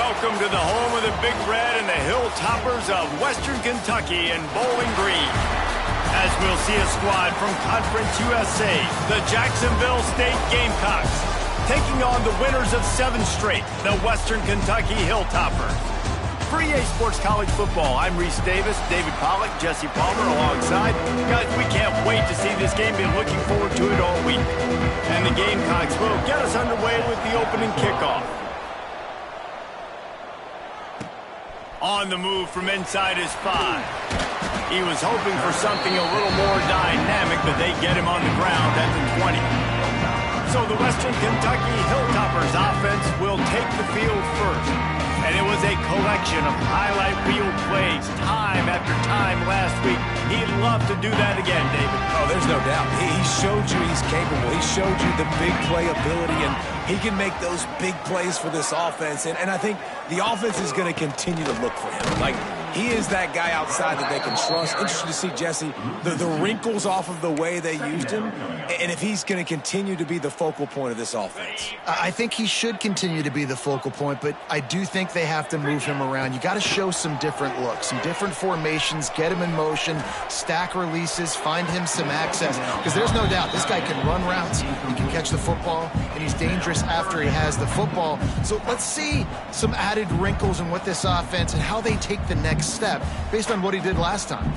Welcome to the home of the Big Red and the Hilltoppers of Western Kentucky and Bowling Green. As we'll see a squad from Conference USA, the Jacksonville State Gamecocks, taking on the winners of 7 straight, the Western Kentucky Hilltoppers. For EA Sports College Football, I'm Reese Davis, David Pollack, Jesse Palmer alongside. Guys, we can't wait to see this game. Been looking forward to it all week. And the Gamecocks will get us underway with the opening kickoff. On the move from inside his 5. He was hoping for something a little more dynamic, but they get him on the ground at the 20. So the Western Kentucky Hilltoppers offense will take the field first. And it was a collection of highlight reel plays time after time last week. He'd love to do that again, David. Oh, there's no doubt. He showed you he's capable. He showed you the big play ability, and he can make those big plays for this offense. And I think the offense is going to continue to look for him. Like, he is that guy outside that they can trust. Interesting to see, Jesse, the wrinkles off of the way they used him, and if he's going to continue to be the focal point of this offense. I think he should continue to be the focal point, but I do think they have to move him around. You got to show some different looks, some different formations, get him in motion, stack releases, find him some access, because there's no doubt this guy can run routes, he can catch the football, and he's dangerous after he has the football. So let's see some added wrinkles in what this offense and how they take the next step based on what he did last time.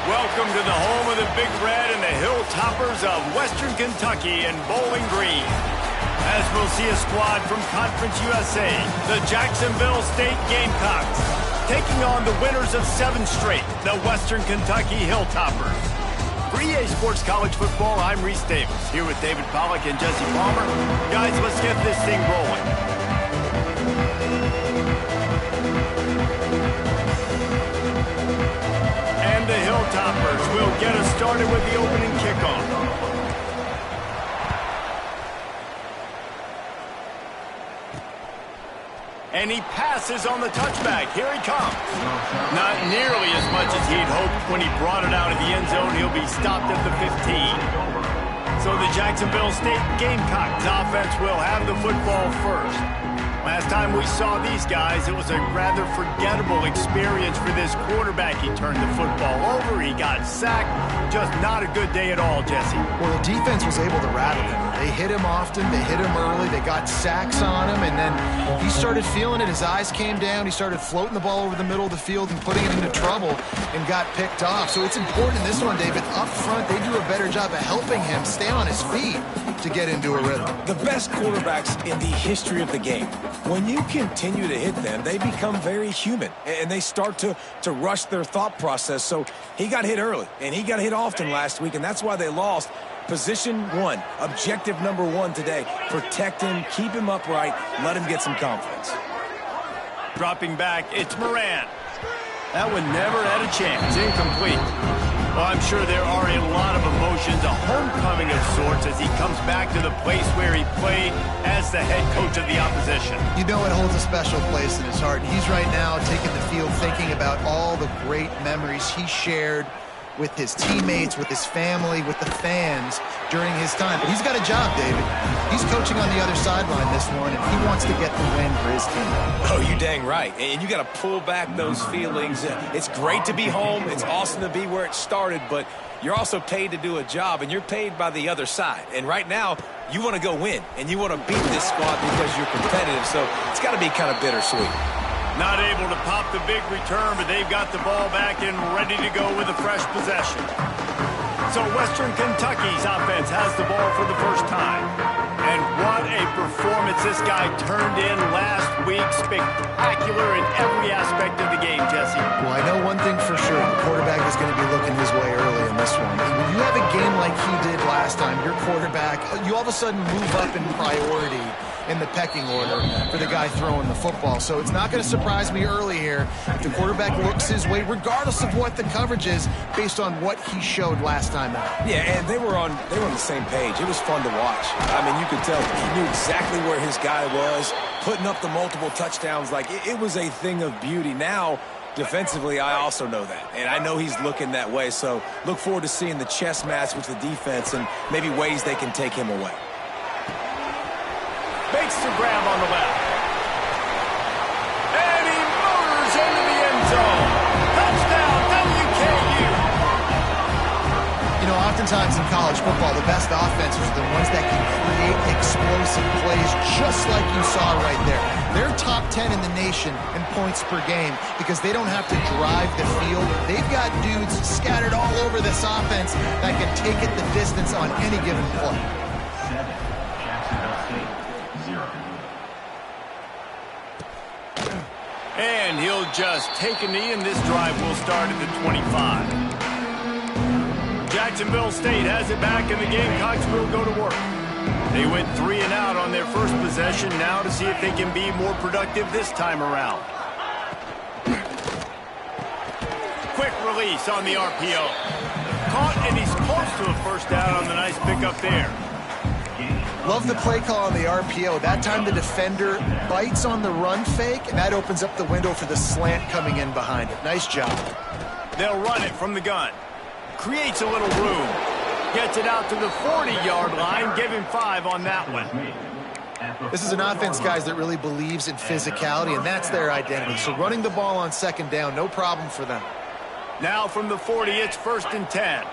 Welcome to the home of the Big Red and the Hilltoppers of Western Kentucky and Bowling Green. As we'll see a squad from Conference USA, the Jacksonville State Gamecocks, taking on the winners of 7 straight, the Western Kentucky Hilltoppers. For EA Sports College Football, I'm Reese Davis, here with David Pollack and Jesse Palmer. Guys, let's get this thing rolling. And the Hilltoppers will get us started with the opening kickoff. And he passes on the touchback. Here he comes. Not nearly as much as he'd hoped when he brought it out of the end zone. He'll be stopped at the 15. So the Jacksonville State Gamecocks offense will have the football first. Last time we saw these guys, it was a rather forgettable experience for this quarterback. He turned the football over, he got sacked. Just not a good day at all, Jesse. Well, the defense was able to rattle him. They hit him often, they hit him early, they got sacks on him, and then he started feeling it. His eyes came down, he started floating the ball over the middle of the field and putting it into trouble and got picked off. So it's important in this one, David. Up front, they do a better job of helping him stay on his feet to get into a rhythm. The best quarterbacks in the history of the game, when you continue to hit them, they become very human, and they start to rush their thought process. So he got hit early, and he got hit often last week, and that's why they lost. Position 1, objective number 1 today. Protect him, keep him upright, let him get some confidence. Dropping back, it's Moran. That one never had a chance. Incomplete. Well, I'm sure there are a lot of emotions, a homecoming of sorts as he comes back to the place where he played as the head coach of the opposition. You know it holds a special place in his heart. He's right now taking the field thinking about all the great memories he shared with his teammates, with his family, with the fans during his time. But he's got a job, David. He's coaching on the other sideline this one, and he wants to get the win for his team. Oh, you dang right. And you got to pull back those feelings. It's great to be home. It's awesome to be where it started, but you're also paid to do a job, and you're paid by the other side. And right now, you want to go win, and you want to beat this squad because you're competitive, so it's got to be kind of bittersweet. Not able to pop the big return, but they've got the ball back and ready to go with a fresh possession. So Western Kentucky's offense has the ball for the first time. And what a performance this guy turned in last week. Spectacular in every aspect of the game, Jesse. Well, I know one thing for sure. The quarterback is going to be looking his way early in this one. When you have a game like he did last time, your quarterback, you all of a sudden move up in priority in the pecking order for the guy throwing the football. So it's not going to surprise me early here if the quarterback looks his way, regardless of what the coverage is, based on what he showed last time out. Yeah, and they were on the same page. It was fun to watch. I mean, you could tell he knew exactly where his guy was, putting up the multiple touchdowns. Like, it was a thing of beauty. Now, defensively, I also know that, and I know he's looking that way. So look forward to seeing the chess match with the defense and maybe ways they can take him away. Makes the grab on the left. And he motors into the end zone. Touchdown, WKU. You know, oftentimes in college football, the best offenses are the ones that can create explosive plays, just like you saw right there. They're top 10 in the nation in points per game because they don't have to drive the field. They've got dudes scattered all over this offense that can take it the distance on any given play. And he'll just take a knee, and this drive will start at the 25. Jacksonville State has it back, and the Gamecocks will go to work. They went 3 and out on their first possession, now to see if they can be more productive this time around. Quick release on the RPO. Caught, and he's close to a first down on the nice pickup there. Love the play call on the RPO. That time the defender bites on the run fake, and that opens up the window for the slant coming in behind it. Nice job. They'll run it from the gun. Creates a little room. Gets it out to the 40-yard line. Give him 5 on that one. This is an offense, guys, that really believes in physicality, and that's their identity. So running the ball on second down, no problem for them. Now from the 40, it's 1st and 10.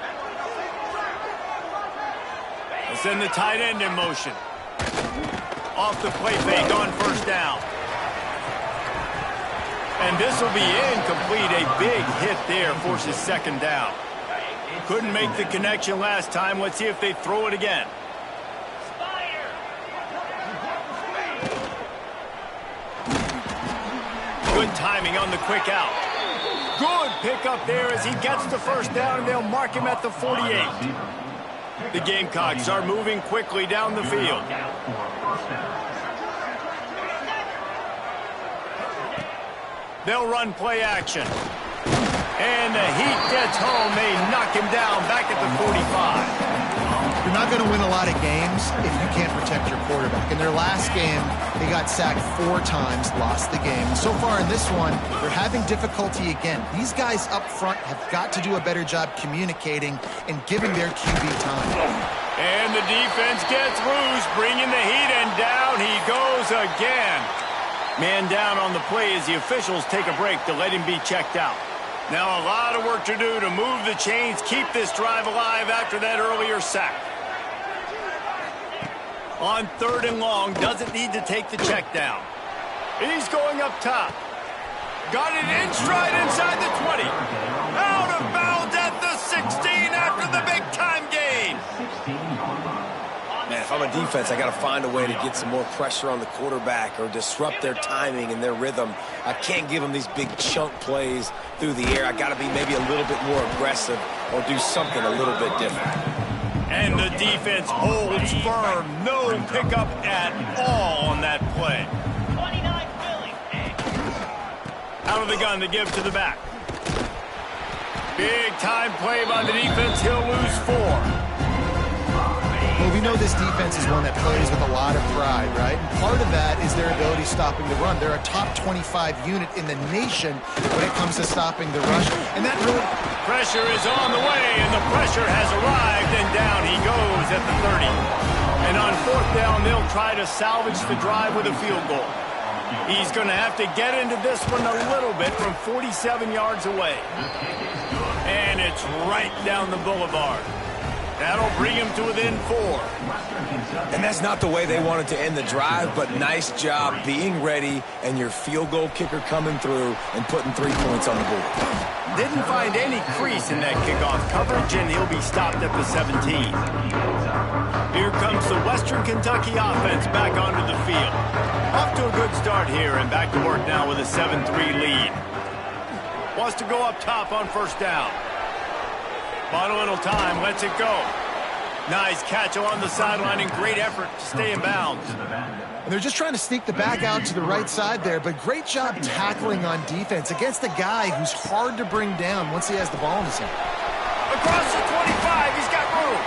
They'll send the tight end in motion. Off the play fake on first down. And this will be incomplete. A big hit there forces second down. Couldn't make the connection last time. Let's see if they throw it again. Good timing on the quick out. Good pickup there as he gets the first down, and they'll mark him at the 48. The Gamecocks are moving quickly down the field. They'll run play action. And the heat gets home. They knock him down back at the 45. You're not going to win a lot of games if you can't protect your quarterback. In their last game, they got sacked 4 times, lost the game. So far in this one, they're having difficulty again. These guys up front have got to do a better job communicating and giving their QB time. And the defense gets loose, bringing the heat, and down he goes again. Man down on the play as the officials take a break to let him be checked out. Now a lot of work to do to move the chains, keep this drive alive after that earlier sack. On 3rd and long, doesn't need to take the check down. He's going up top. Got it in stride inside the 20. Out of bounds at the 16 after the big-time gain. Man, if I'm a defense, I got to find a way to get some more pressure on the quarterback or disrupt their timing and their rhythm. I can't give them these big chunk plays through the air. I got to be maybe a little bit more aggressive or do something a little bit different. And the defense holds firm. No pickup at all on that play. Out of the gun to give to the back. Big time play by the defense. He'll lose 4. Well, we know this defense is one that plays with a lot of pride, right? And part of that is their ability stopping the run. They're a top 25 unit in the nation when it comes to stopping the rush. And that really... Pressure is on the way, and the pressure has arrived, and down he goes at the 30. And on 4th down, they'll try to salvage the drive with a field goal. He's going to have to get into this one a little bit from 47 yards away. And it's right down the boulevard. That'll bring him to within 4. And that's not the way they wanted to end the drive, but nice job being ready and your field goal kicker coming through and putting 3 points on the board. Didn't find any crease in that kickoff coverage, and he'll be stopped at the 17. Here comes the Western Kentucky offense back onto the field. Off to a good start here, and back to work now with a 7-3 lead. Wants to go up top on 1st down. Bought a little time, lets it go. Nice catch along the sideline and great effort to stay in bounds. And they're just trying to sneak the back out to the right side there, but great job tackling on defense against a guy who's hard to bring down once he has the ball in his hand. Across the 25, he's got room.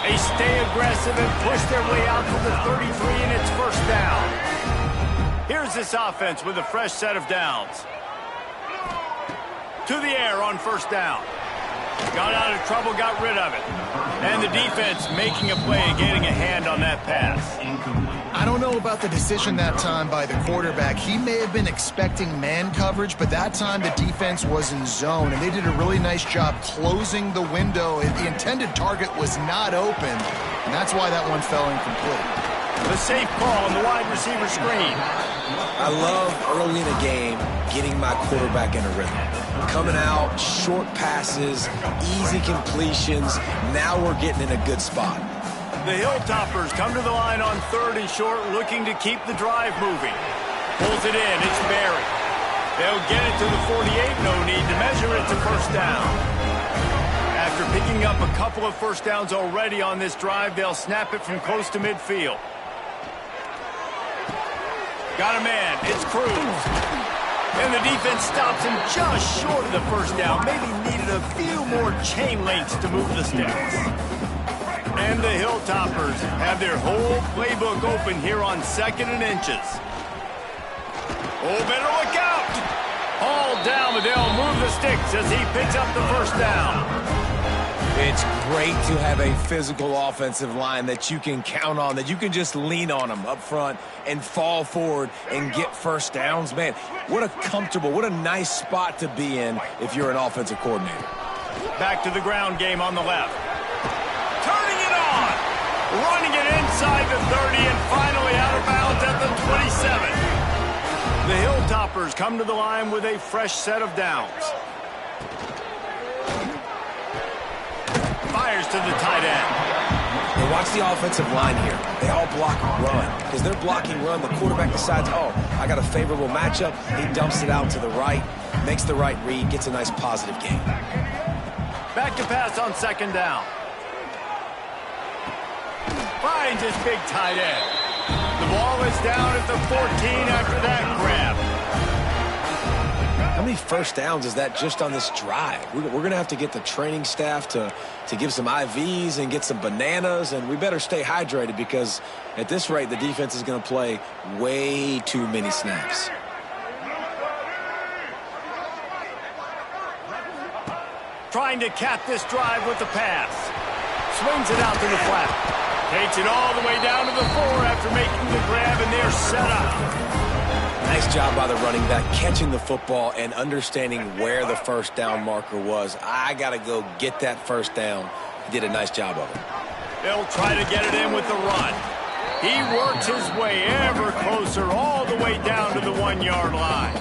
They stay aggressive and push their way out to the 33, and it's 1st down. Here's this offense with a fresh set of downs. To the air on 1st down. Got out of trouble, got rid of it. And the defense making a play and getting a hand on that pass. I don't know about the decision that time by the quarterback. He may have been expecting man coverage, but that time the defense was in zone, and they did a really nice job closing the window. The intended target was not open, and that's why that one fell incomplete. The safe call on the wide receiver screen. I love early in a game getting my quarterback in a rhythm. Coming out, short passes, easy completions. Now we're getting in a good spot. The Hilltoppers come to the line on 3rd and short, looking to keep the drive moving. Pulls it in, it's Barry. They'll get it to the 48, no need to measure it to 1st down. After picking up a couple of 1st downs already on this drive, they'll snap it from close to midfield. Got a man, it's Cruz. And the defense stops him just short of the 1st down. Maybe needed a few more chain links to move the sticks. And the Hilltoppers have their whole playbook open here on 2nd and inches. Oh, better look out! All down, but they'll move the sticks as he picks up the 1st down. It's great to have a physical offensive line that you can count on, that you can just lean on them up front and fall forward and get 1st downs. Man, what a comfortable, what a nice spot to be in if you're an offensive coordinator. Back to the ground game on the left. Turning it on! Running it inside the 30 and finally out of bounds at the 27. The Hilltoppers come to the line with a fresh set of downs. to the tight end. And watch the offensive line here. They all block run. Because they're blocking run, the quarterback decides, oh, I got a favorable matchup. He dumps it out to the right, makes the right read, gets a nice positive gain. Back to pass on second down. Finds his big tight end. The ball is down at the 14 after that grab. How many first downs is that just on this drive? We're going to have to get the training staff to give some IVs and get some bananas, and we better stay hydrated because at this rate, the defense is going to play way too many snaps. Trying to cap this drive with the pass. Swings it out to the flat. Takes it all the way down to the 4 after making the grab, and they're set up. Nice job by the running back, catching the football and understanding where the first down marker was. I got to go get that first down. He did a nice job of it. They'll try to get it in with the run. He works his way ever closer all the way down to the 1-yard line.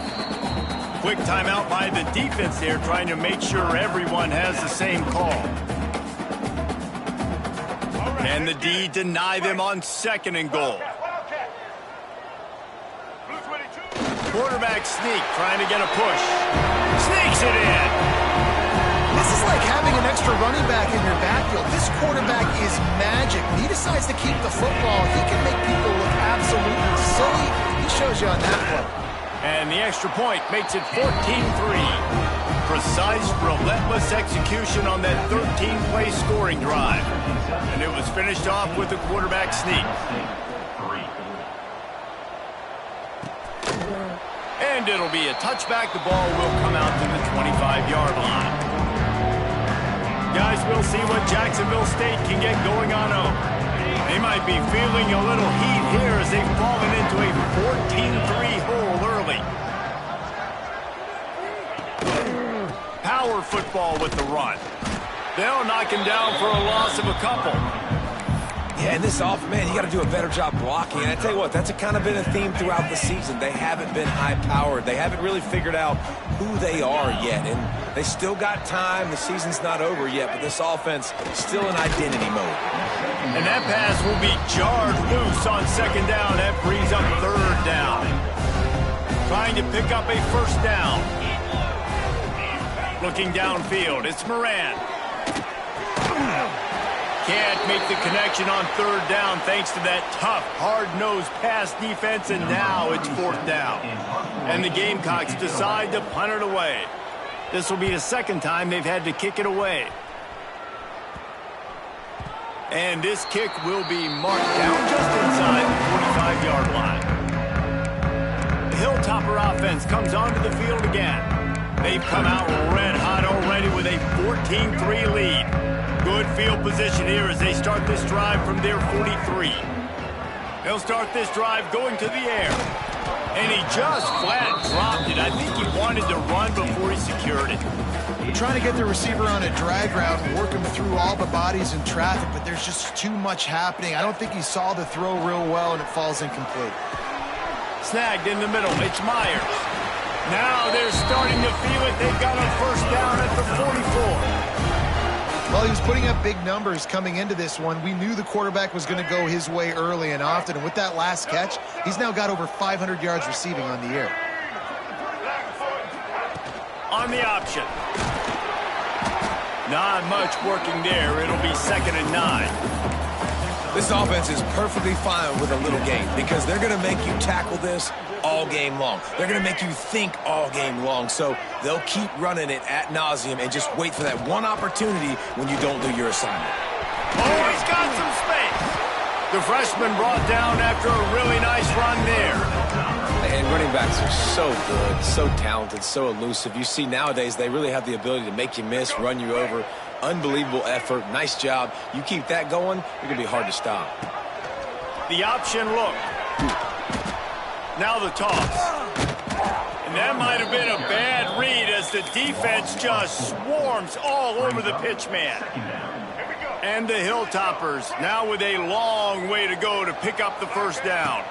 Quick timeout by the defense there, trying to make sure everyone has the same call. And the D deny them on 2nd and goal. Quarterback sneak, trying to get a push. Sneaks it in. This is like having an extra running back in your backfield. This quarterback is magic. When he decides to keep the football, he can make people look absolutely silly. He shows you on that play. And the extra point makes it 14-3. Precise, relentless execution on that 13-play scoring drive. And it was finished off with a quarterback sneak. And it'll be a touchback. The ball will come out to the 25-yard line. Guys, we'll see what Jacksonville State can get going on home. They might be feeling a little heat here as they've fallen into a 14-3 hole early. Power football with the run. They'll knock him down for a loss of a couple. Yeah, and this man, you got to do a better job blocking. And I tell you what, that's kind of been a theme throughout the season. They haven't been high-powered. They haven't really figured out who they are yet. And they still got time. The season's not over yet, but this offense is still in identity mode. And that pass will be jarred loose on 2nd down. That brings up 3rd down. Trying to pick up a 1st down. Looking downfield, it's Moran. Can't make the connection on 3rd down thanks to that tough, hard-nosed pass defense, and now it's 4th down. And the Gamecocks decide to punt it away. This will be the 2nd time they've had to kick it away. And this kick will be marked down just inside the 45-yard line. The Hilltopper offense comes onto the field again. They've come out red hot already with a 14-3 lead. Good field position here as they start this drive from their 43. They'll start this drive going to the air. And he just flat dropped it. I think he wanted to run before he secured it. We're trying to get the receiver on a drag route and work him through all the bodies in traffic, but there's just too much happening. I don't think he saw the throw real well, and it falls incomplete. Snagged in the middle. It's Myers. Now they're starting to feel it. They've got a 1st down at the 44. Well, he was putting up big numbers coming into this one. We knew the quarterback was going to go his way early and often, and with that last catch, he's now got over 500 yards receiving on the year. On the option. Not much working there. It'll be 2nd and 9. This offense is perfectly fine with a little game because they're going to make you tackle this all game long. They're going to make you think all game long. So they'll keep running it ad nauseum and just wait for that one opportunity when you don't do your assignment. Oh, he's got some space. The freshman brought down after a really nice run there. And running backs are so good, so talented, so elusive. You see nowadays they really have the ability to make you miss, run you over. Unbelievable effort. Nice job. You keep that going, you're going to be hard to stop. The option look. Now the toss. And that might have been a bad read as the defense just swarms all over the pitchman. And the Hilltoppers now with a long way to go to pick up the 1st down.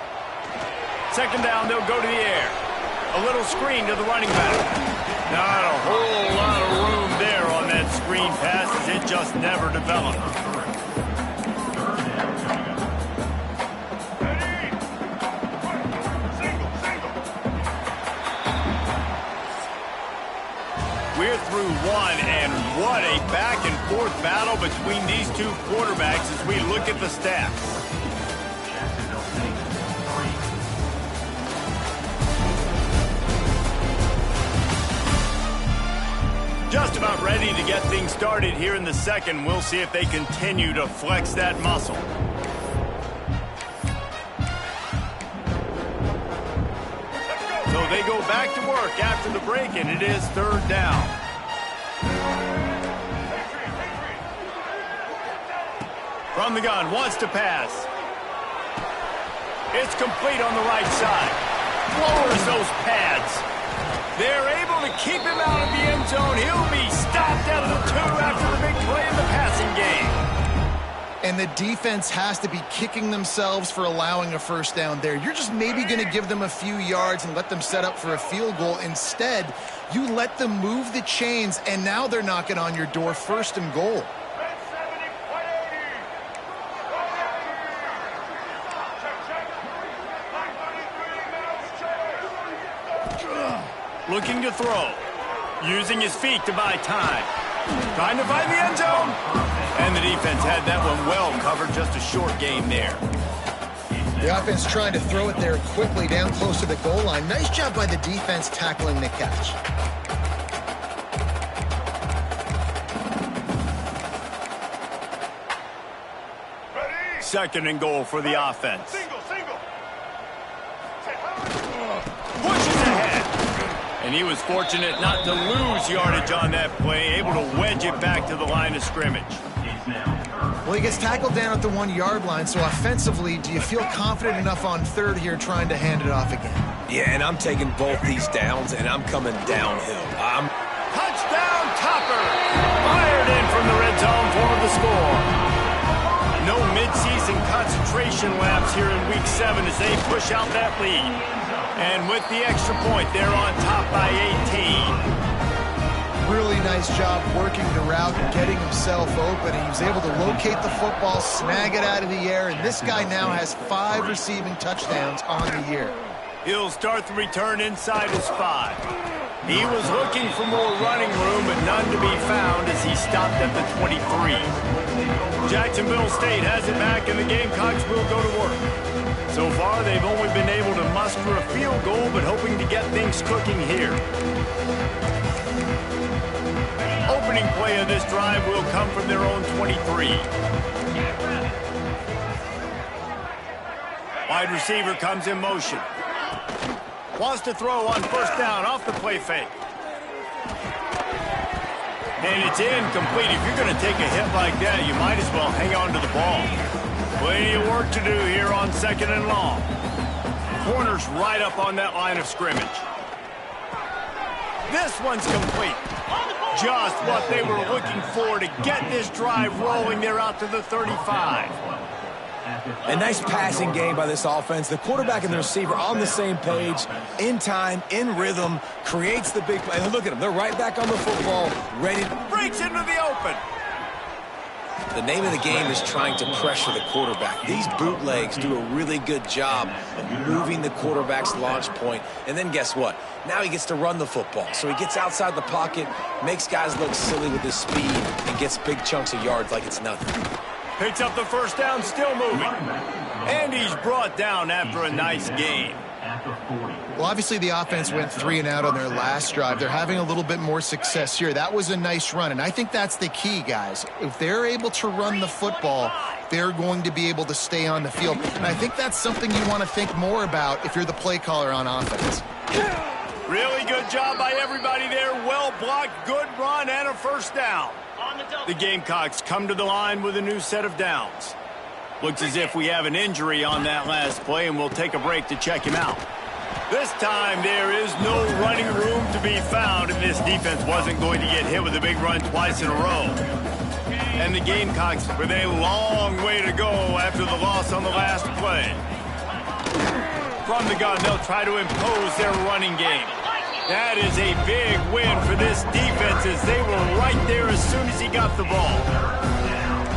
2nd down, they'll go to the air. A little screen to the running back. Not a whole lot of room there on that screen. screen passes, it just never developed. We're through one, and what a back-and-forth battle between these two quarterbacks as we look at the stats. Just about ready to get things started here in the second. We'll see if they continue to flex that muscle. So they go back to work after the break, and it is third down. From the gun, wants to pass. It's complete on the right side. Lowers those pads. They're able to keep him out of the end zone. He'll be stopped at the 2 after the big play in the passing game. And the defense has to be kicking themselves for allowing a first down there. You're just maybe going to give them a few yards and let them set up for a field goal. Instead, you let them move the chains, and now they're knocking on your door, first and goal. Looking to throw. Using his feet to buy time. Trying to find the end zone. And the defense had that one well covered. Just a short game there. The offense trying to throw it there quickly down close to the goal line. Nice job by the defense tackling the catch. Second and goal for the offense. And he was fortunate not to lose yardage on that play, able to wedge it back to the line of scrimmage. Well, he gets tackled down at the 1-yard line, so offensively, do you feel confident enough on third here trying to hand it off again? Yeah, and I'm taking both these downs, and I'm coming downhill. Touchdown, Topper! Fired in from the red zone for the score. No midseason concentration laps here in Week 7 as they push out that lead. And with the extra point, they're on top by 18. Really nice job working the route and getting himself open. He was able to locate the football, snag it out of the air, and this guy now has 5 receiving touchdowns on the year. He'll start the return inside his 5. He was looking for more running room, but none to be found as he stopped at the 23. Jacksonville State has it back, and the Gamecocks will go to work. So far, they've only been able to muster a field goal, but hoping to get things cooking here. Opening play of this drive will come from their own 23. Wide receiver comes in motion. Wants to throw on first down off the play fake. And it's incomplete. If you're going to take a hit like that, you might as well hang on to the ball. Plenty of work to do here on second and long. Corner's right up on that line of scrimmage. This one's complete. Just what they were looking for to get this drive rolling. They're out to the 35. A nice passing game by this offense. The quarterback and the receiver on the same page, in time, in rhythm, creates the big play. And look at them. They're right back on the football, ready. Breaks into the open. The name of the game is trying to pressure the quarterback. These bootlegs do a really good job of moving the quarterback's launch point. And then guess what? Now he gets to run the football. So he gets outside the pocket, makes guys look silly with his speed, and gets big chunks of yards like it's nothing. Picks up the first down, still moving. And he's brought down after a nice game. Well, obviously the offense went 3 and out on their last drive. They're having a little bit more success here. That was a nice run, and I think that's the key, guys. If they're able to run the football, they're going to be able to stay on the field. And I think that's something you want to think more about if you're the play caller on offense. Really good job by everybody there. Well blocked, good run, and a first down. The Gamecocks come to the line with a new set of downs. Looks as if we have an injury on that last play, and we'll take a break to check him out. This time, there is no running room to be found, and this defense wasn't going to get hit with a big run twice in a row. And the Gamecocks with a long way to go after the loss on the last play. From the gun, they'll try to impose their running game. That is a big win for this defense as they were right there as soon as he got the ball.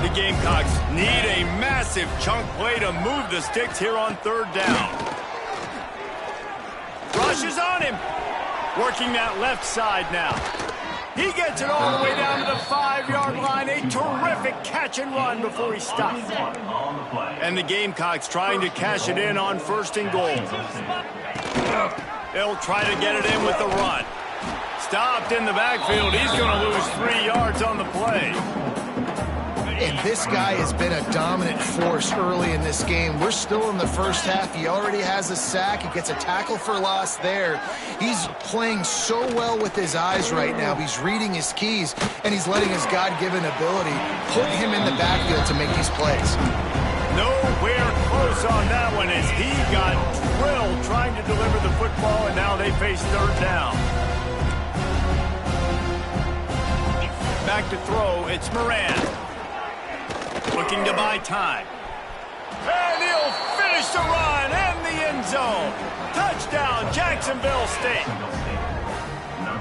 The Gamecocks need a massive chunk play to move the sticks here on third down. Rush is on him. Working that left side now. He gets it all the way down to the 5-yard line. A terrific catch and run before he stops. And the Gamecocks trying to cash it in on 1st and goal. They'll try to get it in with the run. Stopped in the backfield. He's going to lose 3 yards on the play. And this guy has been a dominant force early in this game. We're still in the first half. He already has a sack. He gets a tackle for loss there. He's playing so well with his eyes right now. He's reading his keys, and he's letting his God-given ability put him in the backfield to make these plays. Nowhere close on that one as he got drilled trying to deliver the football, and now they face third down. Back to throw, it's Moran. Looking to buy time. And he'll finish the run in the end zone. Touchdown, Jacksonville State.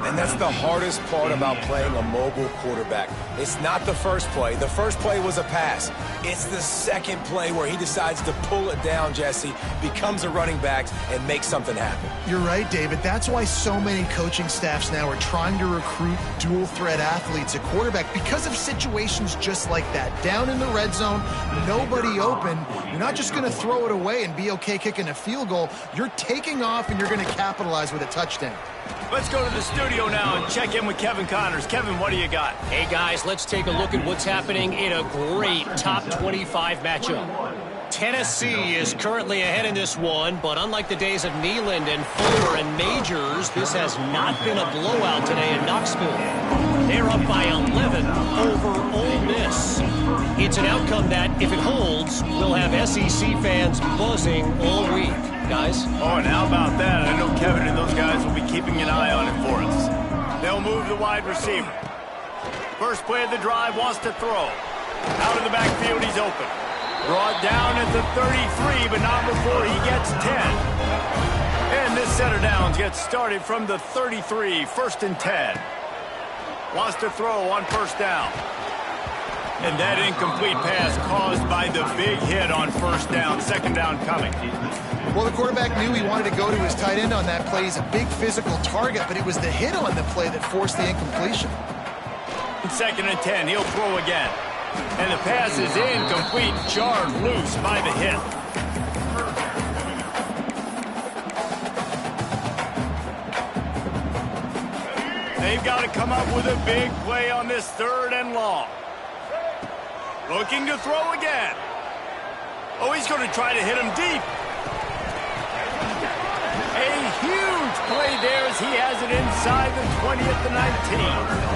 And that's the hardest part about playing a mobile quarterback. It's not the first play. The first play was a pass. It's the second play where he decides to pull it down, Jesse, becomes a running back, and makes something happen. You're right, David. That's why so many coaching staffs now are trying to recruit dual-threat athletes at quarterback because of situations just like that. Down in the red zone, nobody open. You're not just going to throw it away and be okay kicking a field goal. You're taking off, and you're going to capitalize with a touchdown. Let's go to the studio now and check in with Kevin Connors. Kevin, what do you got? Hey, guys, let's take a look at what's happening in a great top 25 matchup. Tennessee is currently ahead in this one, but unlike the days of Neyland and Fuller and Majors, this has not been a blowout today in Knoxville. They're up by 11 over Ole Miss. It's an outcome that, if it holds, will have SEC fans buzzing all week. Guys? Oh, and how about that? I know Kevin and those guys will be keeping an eye on it for us. They'll move the wide receiver. First play of the drive, wants to throw. Out of the backfield, he's open. Brought down at the 33, but not before he gets 10. And this set of downs gets started from the 33, 1st and 10. Wants to throw on 1st down. And that incomplete pass caused by the big hit on 1st down, 2nd down coming. Well, the quarterback knew he wanted to go to his tight end on that play. He's a big physical target, but it was the hit on the play that forced the incompletion. 2nd and 10, he'll throw again. And the pass is incomplete, jarred loose by the hit. They've got to come up with a big play on this 3rd and long. Looking to throw again. Oh, he's going to try to hit him deep. A huge play there as he has it inside the 20 at the 19.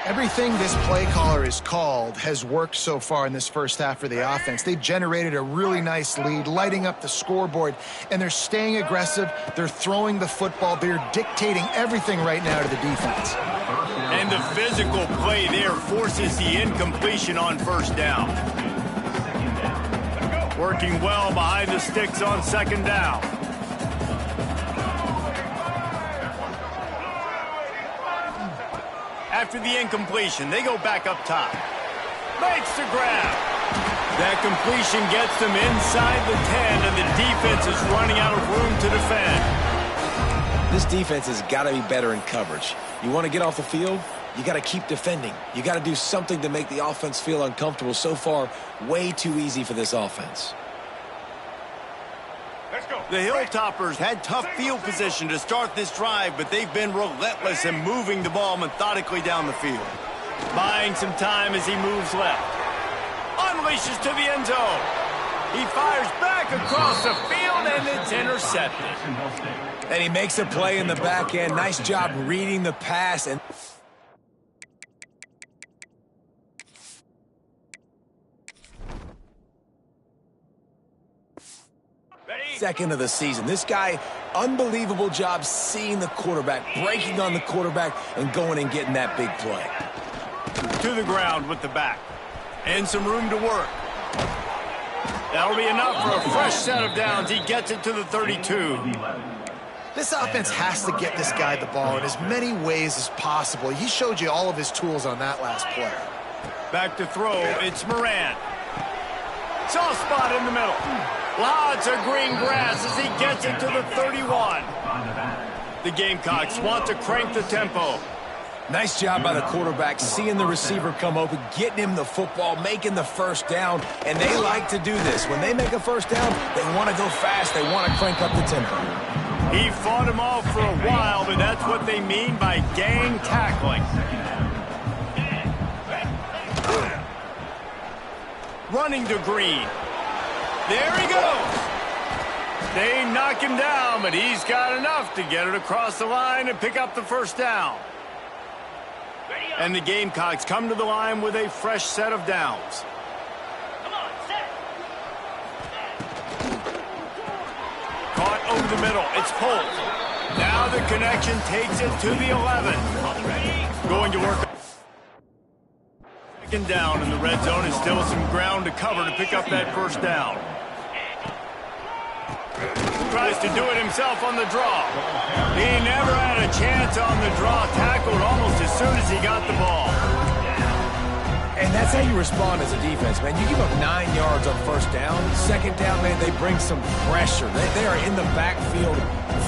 Everything this play caller has called has worked so far in this first half for the offense. They've generated a really nice lead, lighting up the scoreboard, and they're staying aggressive. They're throwing the football. They're dictating everything right now to the defense. And the physical play there forces the incompletion on first down. Working well behind the sticks on second down. After the incompletion, they go back up top. Makes the grab. That completion gets them inside the 10, and the defense is running out of room to defend. This defense has got to be better in coverage. You want to get off the field, you got to keep defending. You got to do something to make the offense feel uncomfortable. So far, way too easy for this offense. The Hilltoppers had tough field position to start this drive, but they've been relentless in moving the ball methodically down the field. Buying some time as he moves left. Unleashes to the end zone. He fires back across the field, and it's intercepted. And he makes a play in the back end. Nice job reading the pass. And second of the season. This guy, unbelievable job seeing the quarterback, breaking on the quarterback, and going and getting that big play. To the ground with the back. And some room to work. That'll be enough for a fresh set of downs. He gets it to the 32. This offense has to get this guy the ball in as many ways as possible. He showed you all of his tools on that last play. Back to throw, it's Moran. Soft spot in the middle. Lots of green grass as he gets it to the 31. The Gamecocks want to crank the tempo. Nice job by the quarterback, seeing the receiver come open, getting him the football, making the first down, and they like to do this. When they make a first down, they want to go fast. They want to crank up the tempo. He fought him off for a while, but that's what they mean by gang tackling. Running to Green. There he goes. They knock him down, but he's got enough to get it across the line and pick up the first down. And the Gamecocks come to the line with a fresh set of downs. Caught over the middle. It's Holt. Now the connection takes it to the 11. Going to work. Second down in the red zone, and still some ground to cover to pick up that first down. Tries to do it himself on the draw. He never had a chance on the draw. Tackled almost as soon as he got the ball. And that's how you respond as a defense, man. You give up 9 yards on first down. Second down, man, they bring some pressure. They are in the backfield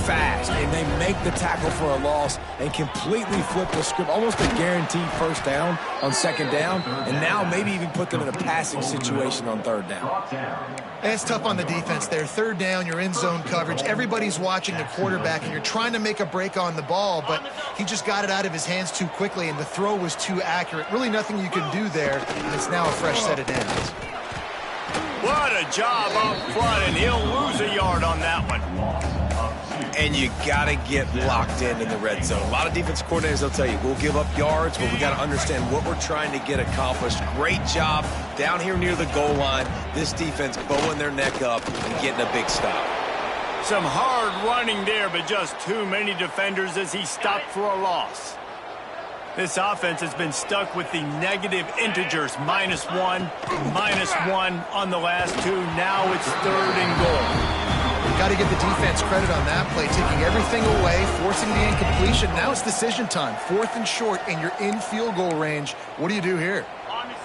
fast, and they make the tackle for a loss and completely flip the script. Almost a guaranteed first down on second down, and now maybe even put them in a passing situation on third down. And it's tough on the defense there. Third down, you're in zone coverage. Everybody's watching the quarterback, and you're trying to make a break on the ball, but he just got it out of his hands too quickly, and the throw was too accurate. Really nothing you can do there, and it's now a fresh set of downs. What a job up front, and he'll lose a yard on that one. And you got to get locked in the red zone. A lot of defense coordinators, they'll tell you, we'll give up yards, but we got to understand what we're trying to get accomplished. Great job down here near the goal line. This defense bowing their neck up and getting a big stop. Some hard running there, but just too many defenders as he stopped for a loss. This offense has been stuck with the negative integers, -1, -1 on the last two. Now it's third and goal. Got to give the defense credit on that play, taking everything away, forcing the incompletion. Now it's decision time. 4th and short, and you're in field goal range. What do you do here?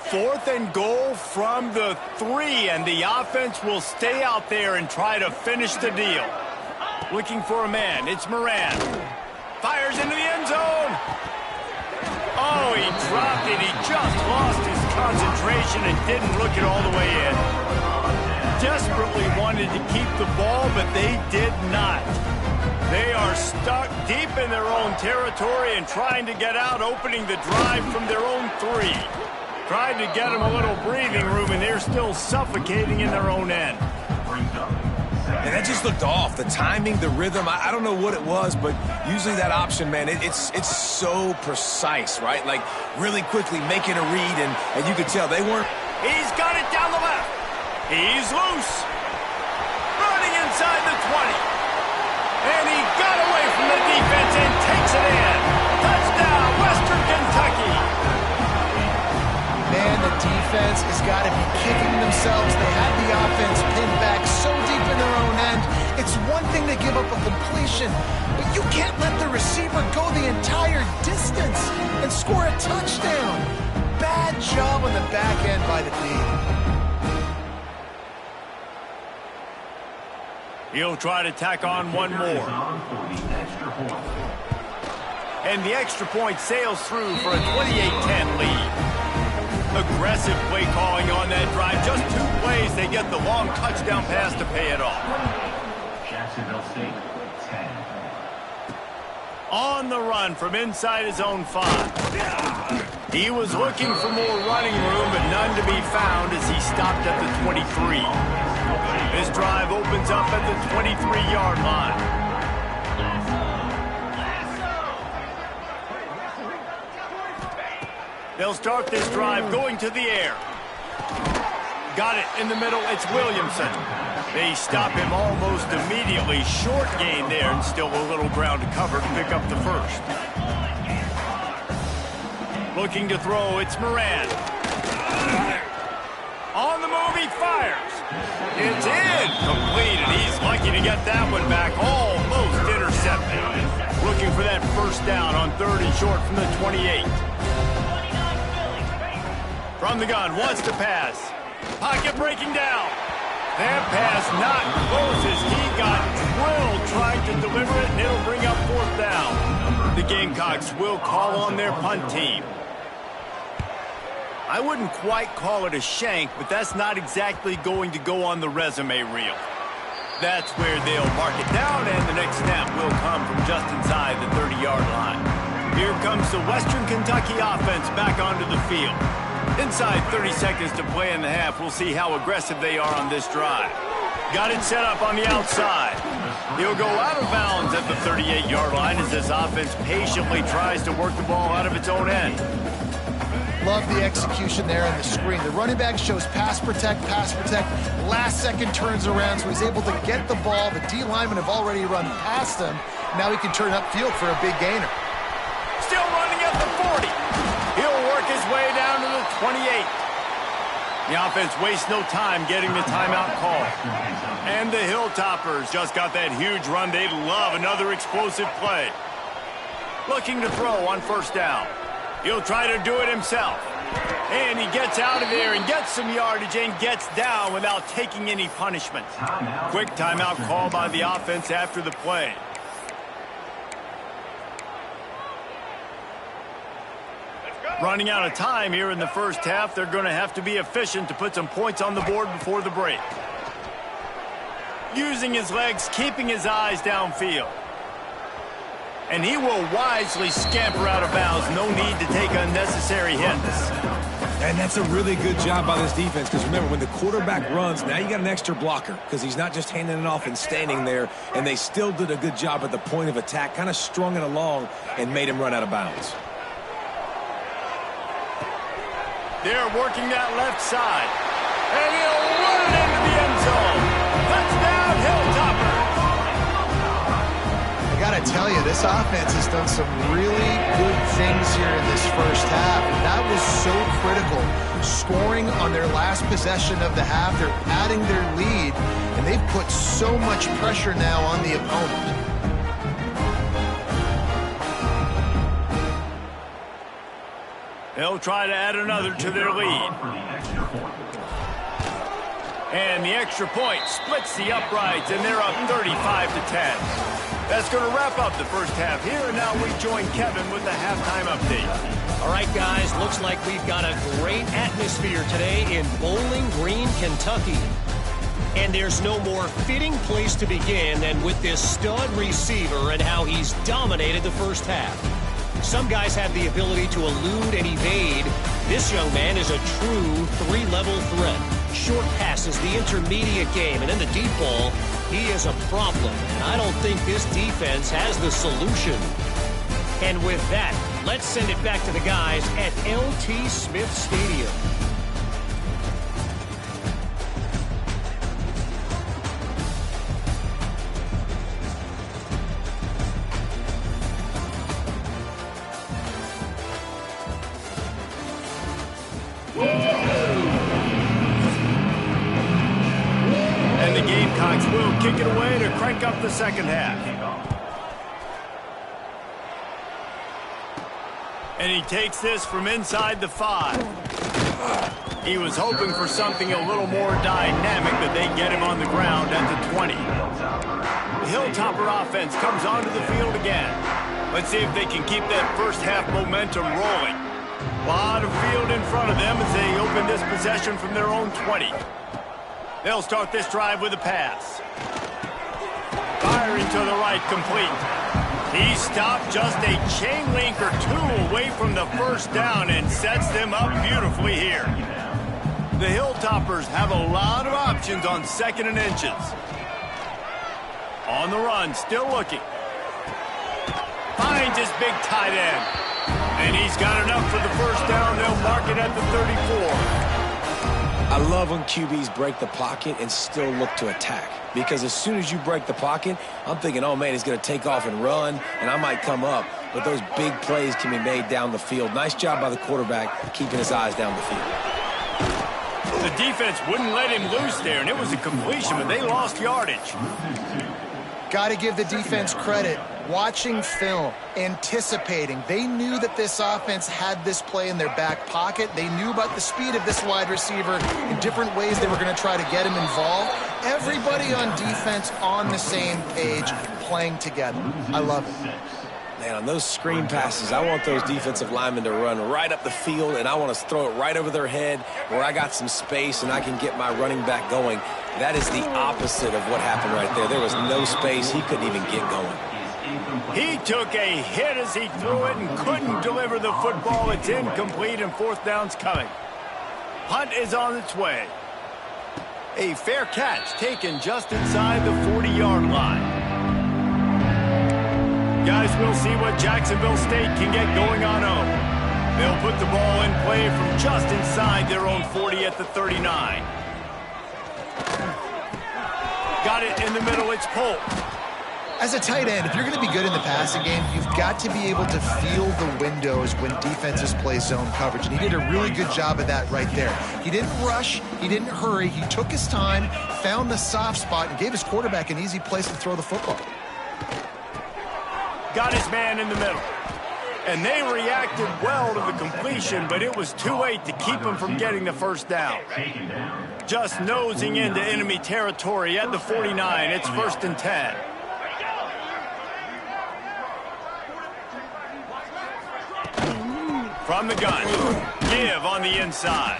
4th and goal from the 3, and the offense will stay out there and try to finish the deal. Looking for a man. It's Moran. Fires into the end zone. Oh, he dropped it. He just lost his concentration and didn't look it all the way in. Desperately wanted to keep the ball, but they did not. They are stuck deep in their own territory and trying to get out, opening the drive from their own 3. Tried to get them a little breathing room, and they're still suffocating in their own end. And that just looked off. The timing, the rhythm, I don't know what it was, but usually that option, man, it's so precise, right? Like, really quickly making a read, and you could tell they weren't. He's got it down the left. He's loose. Running inside the 20. And he got away from the defense and takes it in. Touchdown, Western Kentucky. Man, the defense has got to be kicking themselves. They had the offense pinned back so deep in their own end. It's one thing to give up a completion, but you can't let the receiver go the entire distance and score a touchdown. Bad job on the back end by the D. He'll try to tack on one more. And the extra point sails through for a 28-10 lead. Aggressive play calling on that drive. Just 2 plays, they get the long touchdown pass to pay it off. Jacksonville State, 10. On the run from inside his own 5. He was looking for more running room, but none to be found as he stopped at the 23. This drive opens up at the 23-yard line. They'll start this drive going to the air. Got it in the middle. It's Williamson. They stop him almost immediately. Short gain there and still a little ground to cover to pick up the first. Looking to throw. It's Moran. On the move, he fires. It's incomplete, and he's lucky to get that one back. Almost intercepted. Looking for that first down on 3rd and short from the 28. From the gun, wants to pass. Pocket breaking down. That pass not close as he got drilled trying to deliver it, and it'll bring up 4th down. The Gamecocks will call on their punt team. I wouldn't quite call it a shank, but that's not exactly going to go on the resume reel. That's where they'll mark it down, and the next snap will come from just inside the 30-yard line. Here comes the Western Kentucky offense back onto the field. Inside 30 seconds to play in the half, we'll see how aggressive they are on this drive. Got it set up on the outside. He'll go out of bounds at the 38-yard line as this offense patiently tries to work the ball out of its own end. Love the execution there on the screen. The running back shows pass protect, last second turns around, so he's able to get the ball. The D linemen have already run past him. Now he can turn upfield for a big gainer. Still running at the 40. He'll work his way down to the 28. The offense wastes no time getting the timeout call. And the Hilltoppers just got that huge run. They'd love another explosive play. Looking to throw on 1st down. He'll try to do it himself. And he gets out of there and gets some yardage and gets down without taking any punishment. Quick timeout call by the offense after the play. Running out of time here in the first half. They're going to have to be efficient to put some points on the board before the break. Using his legs, keeping his eyes downfield. And he will wisely scamper out of bounds. No need to take unnecessary hits. And that's a really good job by this defense, because remember, when the quarterback runs, now you got an extra blocker, because he's not just handing it off and standing there, and they still did a good job at the point of attack, kind of strung it along and made him run out of bounds. They're working that left side. And he'll run it into the end zone. Touchdown, Hilltoppers. I got to tell you, this offense has done some really good things here in this first half. And that was so critical. Scoring on their last possession of the half. They're adding their lead. And they've put so much pressure now on the opponent. They'll try to add another to their lead. And the extra point splits the uprights, and they're up 35-10. That's going to wrap up the first half here, and now we join Kevin with the halftime update. All right, guys, looks like we've got a great atmosphere today in Bowling Green, Kentucky. And there's no more fitting place to begin than with this stud receiver and how he's dominated the first half. Some guys have the ability to elude and evade. This young man is a true 3-level threat. Short passes, the intermediate game, and in the deep ball, He is a problem, and I don't think this defense has the solution. And with that, let's send it back to the guys at LT Smith Stadium. And the Gamecocks will kick it away to crank up the second half. And he takes this from inside the 5. He was hoping for something a little more dynamic, but they get him on the ground at the 20. The Hilltopper offense comes onto the field again. Let's see if they can keep that first half momentum rolling. A lot of field in front of them as they open this possession from their own 20. They'll start this drive with a pass. Firing to the right, complete. He stopped just a chain link or two away from the first down and sets them up beautifully here. The Hilltoppers have a lot of options on 2nd and inches. On the run, still looking. Finds his big tight end. And he's got enough for the first down. They'll mark it at the 34. I love when QBs break the pocket and still look to attack. Because as soon as you break the pocket, I'm thinking, oh, man, he's going to take off and run, and I might come up. But those big plays can be made down the field. Nice job by the quarterback keeping his eyes down the field. The defense wouldn't let him loose there, and it was a completion, but they lost yardage. Got to give the defense credit. Watching film, anticipating. They knew that this offense had this play in their back pocket. They knew about the speed of this wide receiver in different ways they were going to try to get him involved. Everybody on defense on the same page, playing together. I love it. Man, on those screen passes, I want those defensive linemen to run right up the field, and I want to throw it right over their head where I got some space and I can get my running back going. That is the opposite of what happened right there. There was no space. He couldn't even get going. He took a hit as he threw it and couldn't deliver the football. It's incomplete and 4th down's coming. Punt is on its way. A fair catch taken just inside the 40-yard line. Guys, we'll see what Jacksonville State can get going on home. They'll put the ball in play from just inside their own 40 at the 39. Got it in the middle. It's Polk. As a tight end, if you're going to be good in the passing game, you've got to be able to feel the windows when defenses play zone coverage. And he did a really good job of that right there. He didn't rush. He didn't hurry. He took his time, found the soft spot, and gave his quarterback an easy place to throw the football. Got his man in the middle. And they reacted well to the completion, but it was too late to keep him from getting the first down. Just nosing into enemy territory at the 49. It's 1st and 10. From the gun, give on the inside.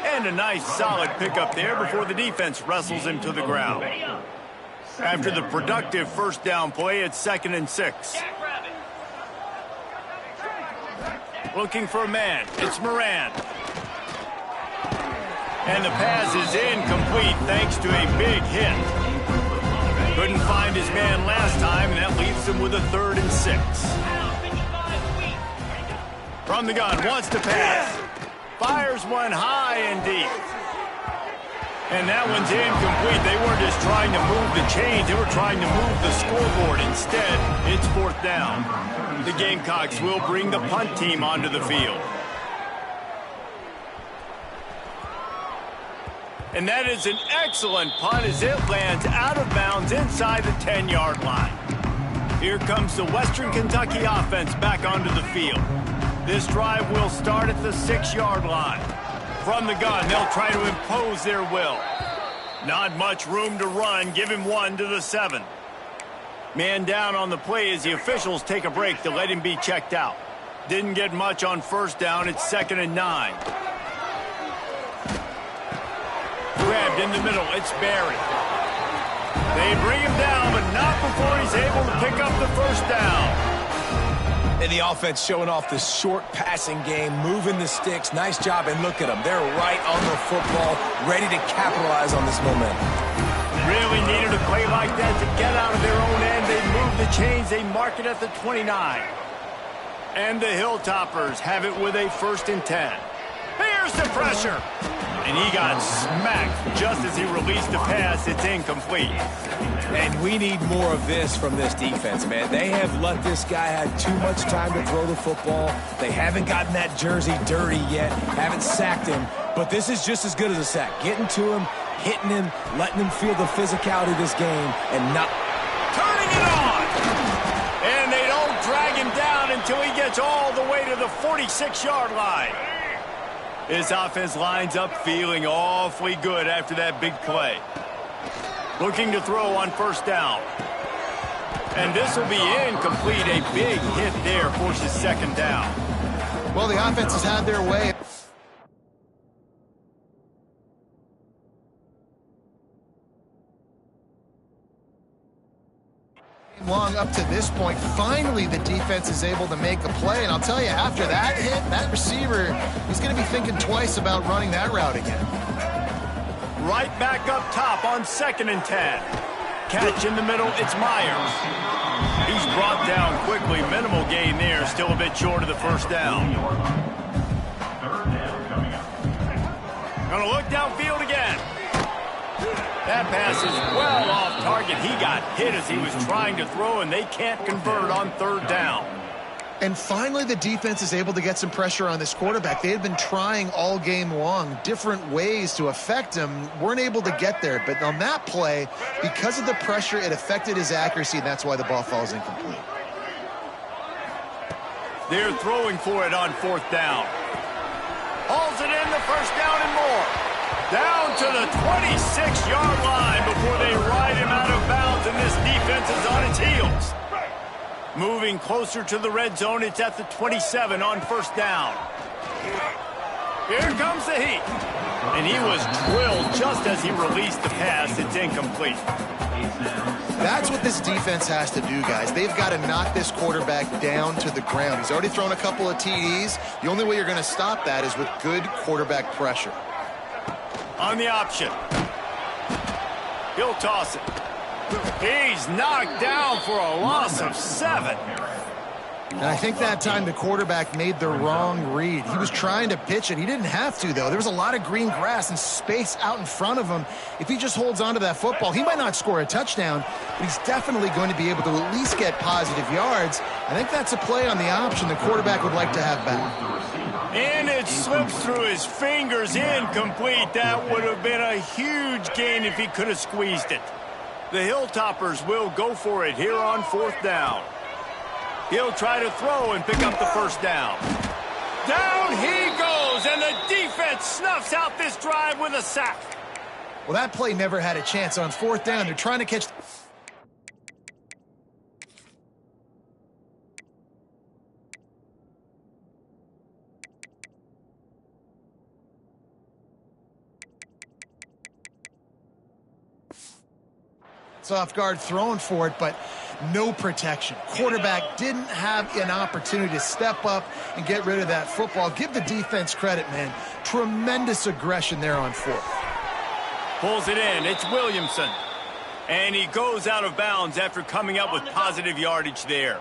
And a nice solid pickup there before the defense wrestles him to the ground. After the productive first down play, it's 2nd and 6. Looking for a man, it's Moran. And the pass is incomplete thanks to a big hit. Couldn't find his man last time, and that leaves him with a 3rd and 6. From the gun, wants to pass. Fires one high and deep. And that one's incomplete. They weren't just trying to move the chains. They were trying to move the scoreboard. Instead, it's 4th down. The Gamecocks will bring the punt team onto the field. And that is an excellent punt as it lands out of bounds inside the 10-yard line. Here comes the Western Kentucky offense back onto the field. This drive will start at the 6-yard line. From the gun, they'll try to impose their will. Not much room to run. Give him 1 to the 7. Man down on the play as the officials take a break to let him be checked out. Didn't get much on first down. It's 2nd and 9. Grabbed in the middle. It's Barry. They bring him down, but not before he's able to pick up the first down. And the offense showing off the short passing game, moving the sticks. Nice job, and look at them. They're right on the football, ready to capitalize on this momentum. Really needed a play like that to get out of their own end. They move the chains. They mark it at the 29. And the Hilltoppers have it with a 1st and 10. Here's the pressure. And he got smacked just as he released the pass. It's incomplete. And we need more of this from this defense, man. They have let this guy have too much time to throw the football. They haven't gotten that jersey dirty yet, haven't sacked him. But this is just as good as a sack. Getting to him, hitting him, letting him feel the physicality of this game, and not turning it on. And they don't drag him down until he gets all the way to the 46-yard line. His offense lines up feeling awfully good after that big play. Looking to throw on 1st down. And this will be incomplete. A big hit there forces 2nd down. Well, the offense has had their way. Long up to this point, finally the defense is able to make a play, and I'll tell you, after that hit, that receiver, he's going to be thinking twice about running that route again. Right back up top on 2nd and 10. Catch in the middle, it's Myers. He's brought down quickly, minimal gain there, still a bit short of the 1st down. Gonna look downfield again. That pass is well off target. He got hit as he was trying to throw, and they can't convert on 3rd down. And finally, the defense is able to get some pressure on this quarterback. They had been trying all game long different ways to affect him, weren't able to get there. But on that play, because of the pressure, it affected his accuracy, and that's why the ball falls incomplete. They're throwing for it on 4th down. Hauls it in, the 1st down and more. Down to the 26-yard line before they ride him out of bounds, and this defense is on its heels. Moving closer to the red zone, it's at the 27 on 1st down. Here comes the heat. And he was drilled just as he released the pass. It's incomplete. That's what this defense has to do, guys. They've got to knock this quarterback down to the ground. He's already thrown a couple of TDs. The only way you're going to stop that is with good quarterback pressure. On the option. He'll toss it. He's knocked down for a loss of 7. And I think that time the quarterback made the wrong read. He was trying to pitch it. He didn't have to, though. There was a lot of green grass and space out in front of him. If he just holds on to that football, he might not score a touchdown, but he's definitely going to be able to at least get positive yards. I think that's a play on the option the quarterback would like to have back. And it slips through his fingers, incomplete. That would have been a huge gain if he could have squeezed it. The Hilltoppers will go for it here on 4th down. He'll try to throw and pick up the 1st down. Down he goes, and the defense snuffs out this drive with a sack. Well, that play never had a chance. On 4th down, they're trying to catch... off guard throwing for it, but no protection. Quarterback didn't have an opportunity to step up and get rid of that football. Give the defense credit, man. Tremendous aggression there on 4th. Pulls it in. It's Williamson. And he goes out of bounds after coming up with positive yardage there.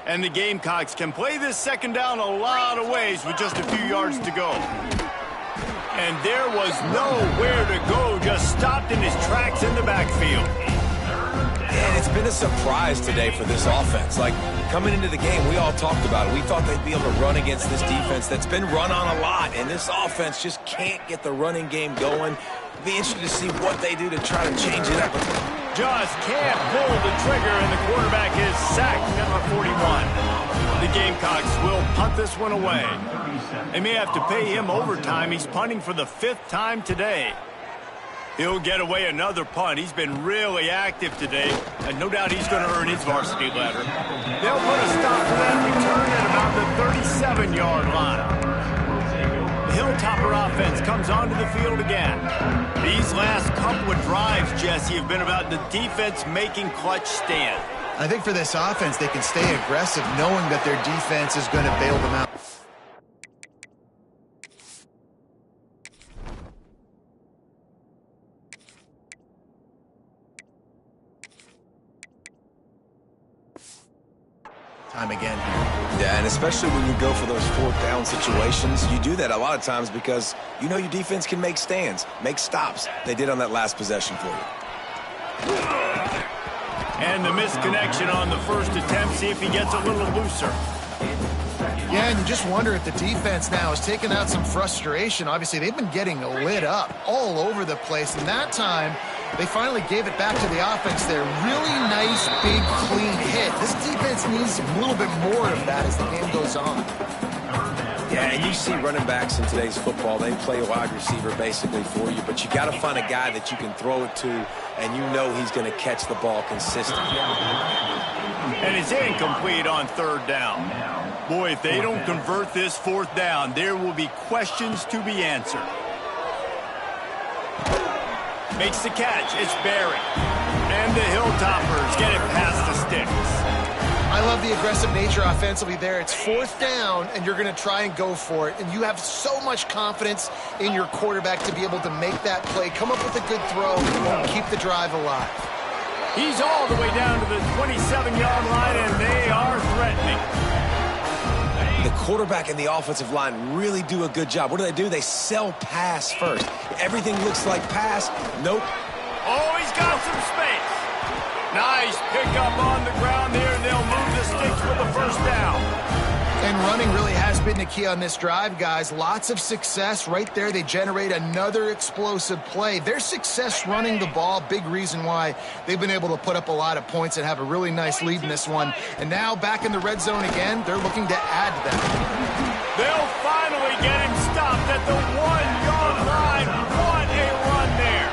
And the Gamecocks can play this 2nd down a lot of ways with just a few yards to go. And there was nowhere to go, just stopped in his tracks in the backfield. And it's been a surprise today for this offense. Like, coming into the game, we all talked about it. We thought they'd be able to run against this defense that's been run on a lot, and this offense just can't get the running game going. It'll be interesting to see what they do to try to change it up. Just can't pull the trigger, and the quarterback is sacked at the 41. The Gamecocks will punt this one away. They may have to pay him overtime. He's punting for the 5th time today. He'll get away another punt. He's been really active today, and no doubt he's going to earn his varsity letter. They'll put a stop to that return at about the 37-yard line. The Hilltopper offense comes onto the field again. These last couple of drives, Jesse, have been about the defense making clutch stand. I think for this offense, they can stay aggressive knowing that their defense is going to bail them out. Time again here. Yeah, and especially when you go for those fourth down situations, you do that a lot of times because you know your defense can make stands, make stops. They did on that last possession for you. And the misconnection on the first attempt. See if he gets a little looser. Yeah, and you just wonder if the defense now has taken out some frustration. Obviously, they've been getting lit up all over the place. And that time, they finally gave it back to the offense there. Really nice, big, clean hit. This defense needs a little bit more of that as the game goes on. Yeah, and you see running backs in today's football, they play wide receiver basically for you, but you got to find a guy that you can throw it to, and you know he's going to catch the ball consistently. And it's incomplete on third down. Boy, if they don't convert this fourth down, there will be questions to be answered. Makes the catch. It's Barry. And the Hilltoppers get it past the sticks. I love the aggressive nature offensively there. It's fourth down, and you're going to try and go for it. And you have so much confidence in your quarterback to be able to make that play, come up with a good throw, and keep the drive alive. He's all the way down to the 27-yard line, and they are threatening. The quarterback and the offensive line really do a good job. What do? They sell pass first. Everything looks like pass. Nope. Oh, he's got some space. Nice pickup on the ground there, and they'll move the sticks with the first down. And running really has been the key on this drive, guys. Lots of success right there. They generate another explosive play. Their success running the ball, big reason why they've been able to put up a lot of points and have a really nice lead in this one. And now back in the red zone again, they're looking to add to that. They'll finally get him stopped at the 1-yard line. What a run there.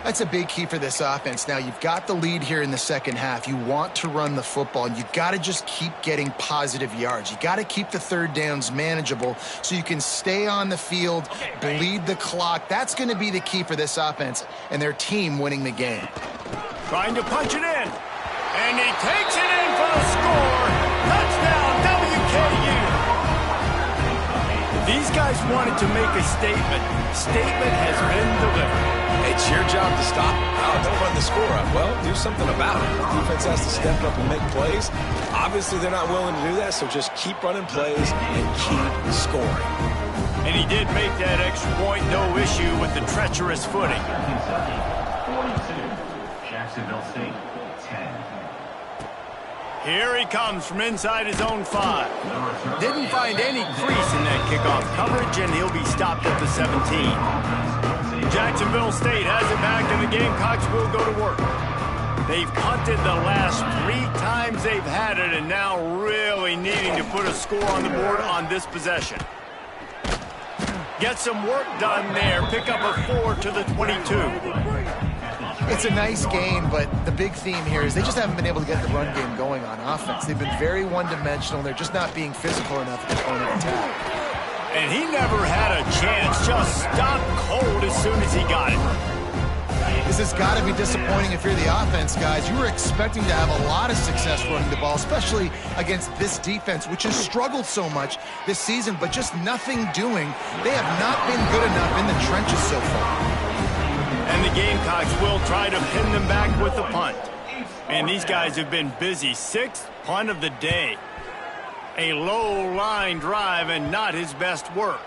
That's a big key for this offense. Now, you've got the lead here in the second half. You want to run the football, and you've got to just keep getting positive yards. You got to keep the third downs manageable so you can stay on the field, bleed the clock. That's going to be the key for this offense and their team winning the game. Trying to punch it in, and he takes it in for the score. Touchdown, WKU. These guys wanted to make a statement. Statement has been delivered. It's your job to stop. Oh, don't run the score up. Well, do something about it. The defense has to step up and make plays. Obviously, they're not willing to do that, so just keep running plays and keep scoring. And he did make that extra point, no issue with the treacherous footing. 42, Jacksonville State, 10. Here he comes from inside his own 5. Didn't find any crease in that kickoff coverage, and he'll be stopped at the 17. Jacksonville State has it back, and the Gamecocks will go to work. They've punted the last 3 times they've had it, and now really needing to put a score on the board on this possession. Get some work done there. Pick up a 4 to the 22. It's a nice game, but the big theme here is they just haven't been able to get the run game going on offense. They've been very one-dimensional. They're just not being physical enough at the point of attack. And he never had a chance, just stopped cold as soon as he got it. This has got to be disappointing if you're the offense, guys. You were expecting to have a lot of success running the ball, especially against this defense, which has struggled so much this season, but just nothing doing. They have not been good enough in the trenches so far. And the Gamecocks will try to pin them back with the punt. And these guys have been busy. 6th punt of the day. A low line drive and not his best work.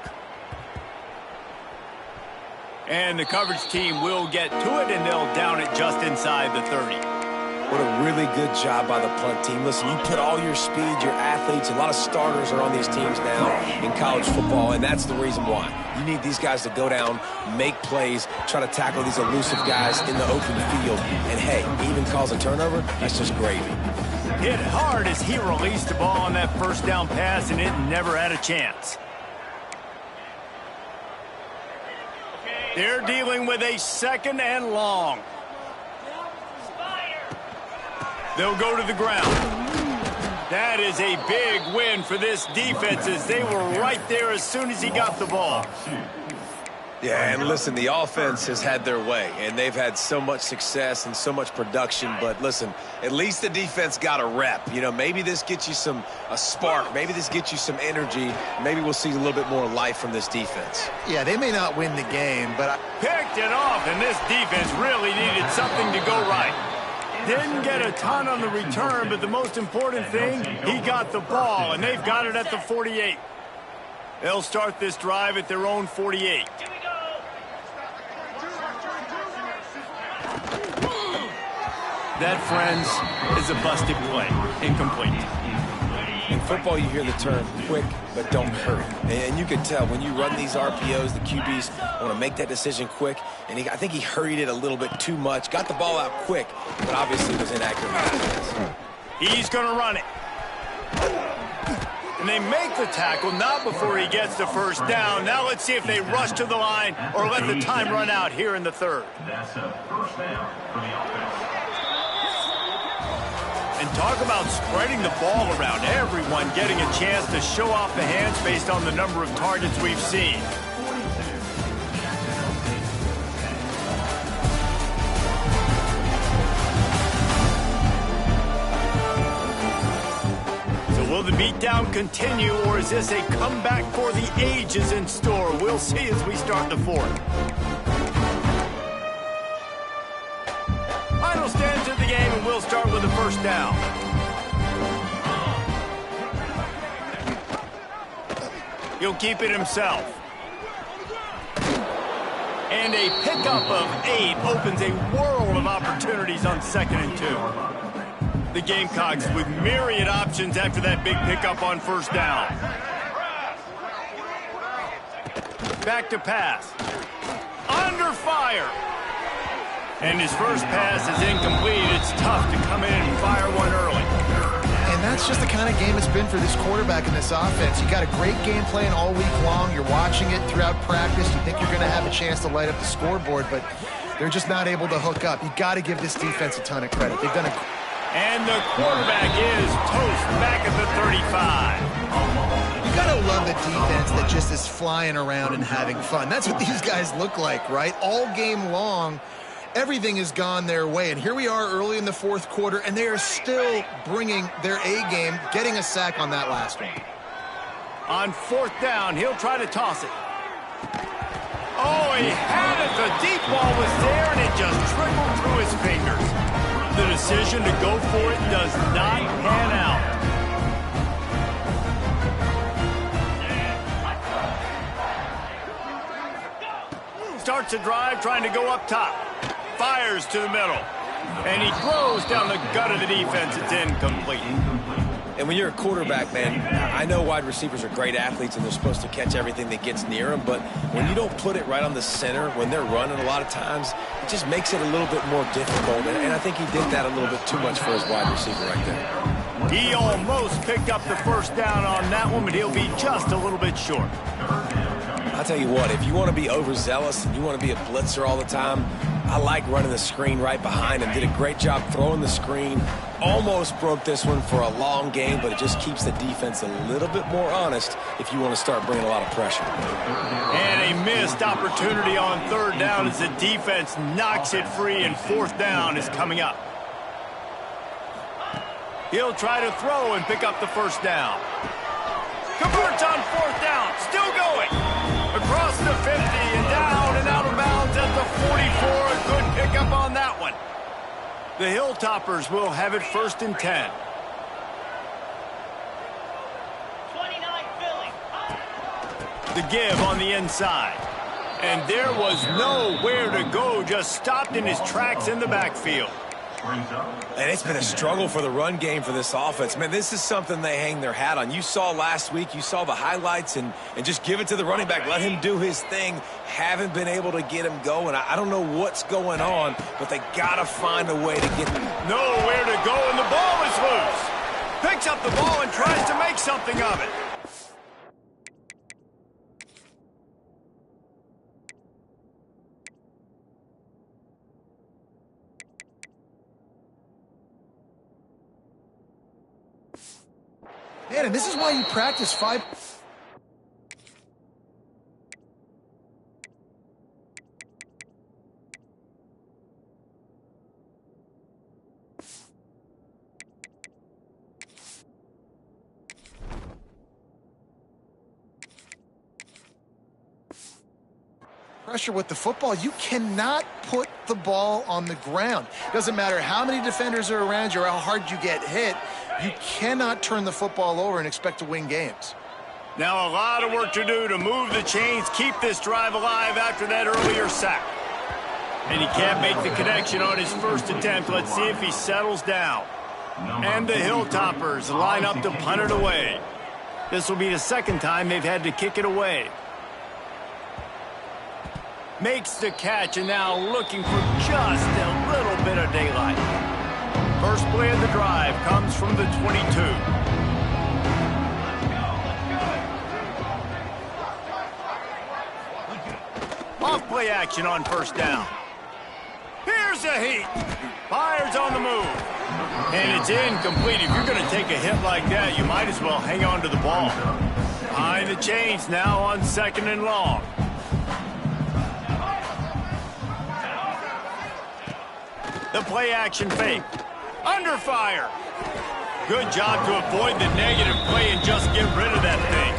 And the coverage team will get to it, and they'll down it just inside the 30. What a really good job by the punt team. Listen, you put all your speed, your athletes, a lot of starters are on these teams now in college football, and that's the reason why. You need these guys to go down, make plays, try to tackle these elusive guys in the open field. And, hey, even cause a turnover, that's just gravy. Hit hard as he released the ball on that first down pass, and it never had a chance. They're dealing with a 2nd and long. They'll go to the ground. That is a big win for this defense as they were right there as soon as he got the ball. Yeah, and listen, the offense has had their way, and they've had so much success and so much production. But listen, at least the defense got a rep. You know, maybe this gets you a spark. Maybe this gets you some energy. Maybe we'll see a little bit more life from this defense. Yeah, they may not win the game, but Picked it off, and this defense really needed something to go right. Didn't get a ton on the return, but the most important thing, he got the ball, and they've got it at the 48. They'll start this drive at their own 48. That, friends, is a busted play. Incomplete. In football, you hear the term quick, but don't hurry. And you can tell when you run these RPOs, the QBs want to make that decision quick. And I think he hurried it a little bit too much. Got the ball out quick, but obviously was inaccurate. He's going to run it. And they make the tackle, not before he gets the first down. Now let's see if they rush to the line or let the time run out here in the third. That's a first down for the offense. And talk about spreading the ball around. Everyone getting a chance to show off the hands based on the number of targets we've seen. So will the beatdown continue, or is this a comeback for the ages in store? We'll see as we start the fourth. Final stands of the game, and we'll start with the first down. He'll keep it himself. And a pickup of 8 opens a world of opportunities on 2nd and 2. The Gamecocks with myriad options after that big pickup on first down. Back to pass. Under fire. And his first pass is incomplete. It's tough to come in and fire one early. and that's just the kind of game it's been for this quarterback in this offense. You got a great game plan all week long. You're watching it throughout practice. You think you're going to have a chance to light up the scoreboard, but they're just not able to hook up. You got to give this defense a ton of credit. They've done a... And the quarterback is toast back at the 35. You got to love the defense that just is flying around and having fun. That's what these guys look like, right? All game long, everything has gone their way. And here we are early in the fourth quarter, and they are still bringing their A game, getting a sack on that last one. On fourth down, he'll try to toss it. Oh, he had it. The deep ball was there, and it just trickled through his fingers. The decision to go for it does not pan out. Starts a drive trying to go up top. Fires to the middle. And he throws down the gut of the defense. It's incomplete. And when you're a quarterback, man, I know wide receivers are great athletes and they're supposed to catch everything that gets near them, but when you don't put it right on the center, when they're running a lot of times, it just makes it a little bit more difficult. And I think he did that a little bit too much for his wide receiver right there. He almost picked up the first down on that one, but he'll be just a little bit short. I'll tell you what, if you want to be overzealous and you want to be a blitzer all the time, I like running the screen right behind him. Did a great job throwing the screen. Almost broke this one for a long game, but it just keeps the defense a little bit more honest if you want to start bringing a lot of pressure. And a missed opportunity on third down as the defense knocks it free, and fourth down is coming up. He'll try to throw and pick up the first down. Converts on fourth down. Still going. Across the 50 and down and out of bounds at the 44. A good pickup on that one. The Hilltoppers will have it first and 10. 29 Philly. The give on the inside. And there was nowhere to go. Just stopped in his tracks in the backfield. And it's been a struggle for the run game for this offense. Man, this is something they hang their hat on. You saw last week, you saw the highlights, and just give it to the running back. Let him do his thing. Haven't been able to get him going. I don't know what's going on, but they got to find a way to get him. Nowhere to go, and the ball is loose. Picks up the ball and tries to make something of it. Man, and this is why you practice Pressure with the football. You cannot put the ball on the ground. Doesn't matter how many defenders are around you or how hard you get hit. You cannot turn the football over and expect to win games. Now a lot of work to do to move the chains, keep this drive alive after that earlier sack. And he can't make the connection on his first attempt. Let's see if he settles down. And the Hilltoppers line up to punt it away. This will be the second time they've had to kick it away. Makes the catch and now looking for just a little bit of daylight. First play of the drive comes from the 22. Off play action on first down. Here's a heat. Fires on the move. And it's incomplete. If you're going to take a hit like that, you might as well hang on to the ball. Behind the chains now on 2nd and long. The play action fake. Under fire. Good job to avoid the negative play and just get rid of that thing.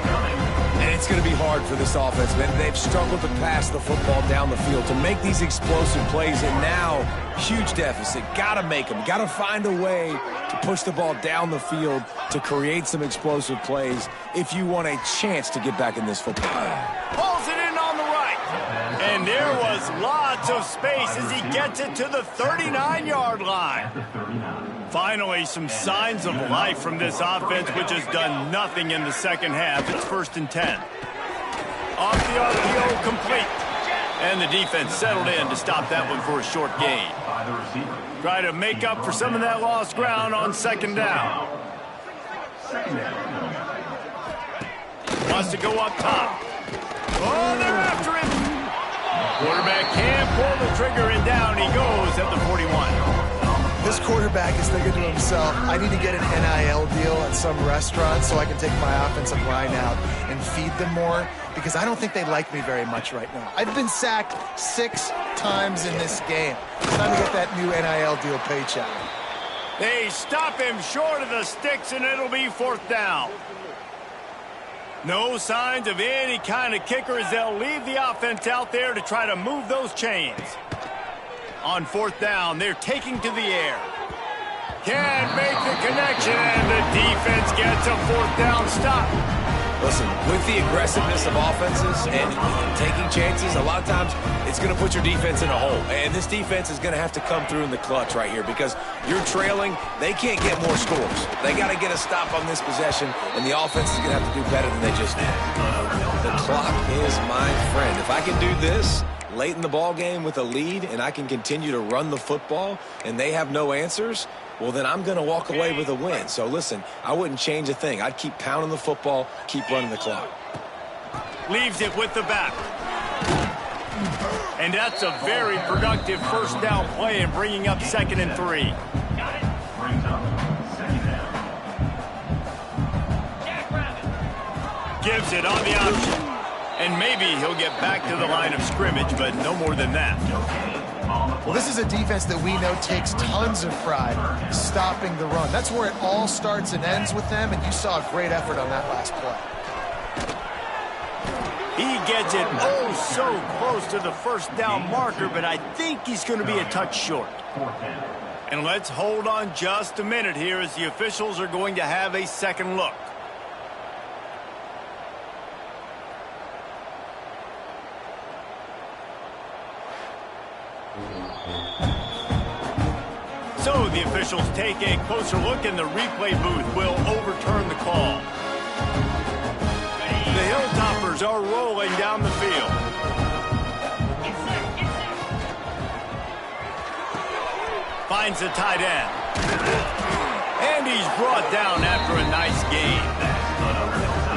And it's going to be hard for this offense, man. They've struggled to pass the football down the field to make these explosive plays, and now huge deficit. Got to make them. Got to find a way to push the ball down the field to create some explosive plays if you want a chance to get back in this football game. Pulls it in on the right. And there was lots of space as he gets it to the 39-yard line. Finally, some signs of life from this offense, which has done nothing in the second half. It's 1st and 10. Off the RPO, complete. And the defense settled in to stop that one for a short gain. Try to make up for some of that lost ground on 2nd down. Wants to go up top. Oh, they're after him. Quarterback can't pull the trigger, and down he goes at the 41. This quarterback is thinking to himself, I need to get an NIL deal at some restaurant so I can take my offensive line out and feed them more, because I don't think they like me very much right now. I've been sacked 6 times in this game. It's time to get that new NIL deal paycheck. They stop him short of the sticks, and it'll be 4th down. No signs of any kind of kicker as they'll leave the offense out there to try to move those chains. On 4th down, they're taking to the air. Can't make the connection, and the defense gets a 4th down stop. Listen, with the aggressiveness of offenses and taking chances, a lot of times it's going to put your defense in a hole. And this defense is going to have to come through in the clutch right here because you're trailing. They can't get more scores. They got to get a stop on this possession, and the offense is going to have to do better than they just did. The clock is my friend. If I can do this late in the ball game with a lead and I can continue to run the football and they have no answers, well, then I'm going to walk away with a win. So, listen, I wouldn't change a thing. I'd keep pounding the football, keep running the clock. Leaves it with the back. And that's a very productive 1st down play and bringing up 2nd and 3. Gives it on the option. And maybe he'll get back to the line of scrimmage, but no more than that. Well, this is a defense that we know takes tons of pride stopping the run. That's where it all starts and ends with them, and you saw a great effort on that last play. He gets it so close to the 1st down marker, but I think he's going to be a touch short. And let's hold on just a minute here as the officials are going to have a second look. So the officials take a closer look, and the replay booth will overturn the call. The Hilltoppers are rolling down the field. Finds the tight end. And he's brought down after a nice gain.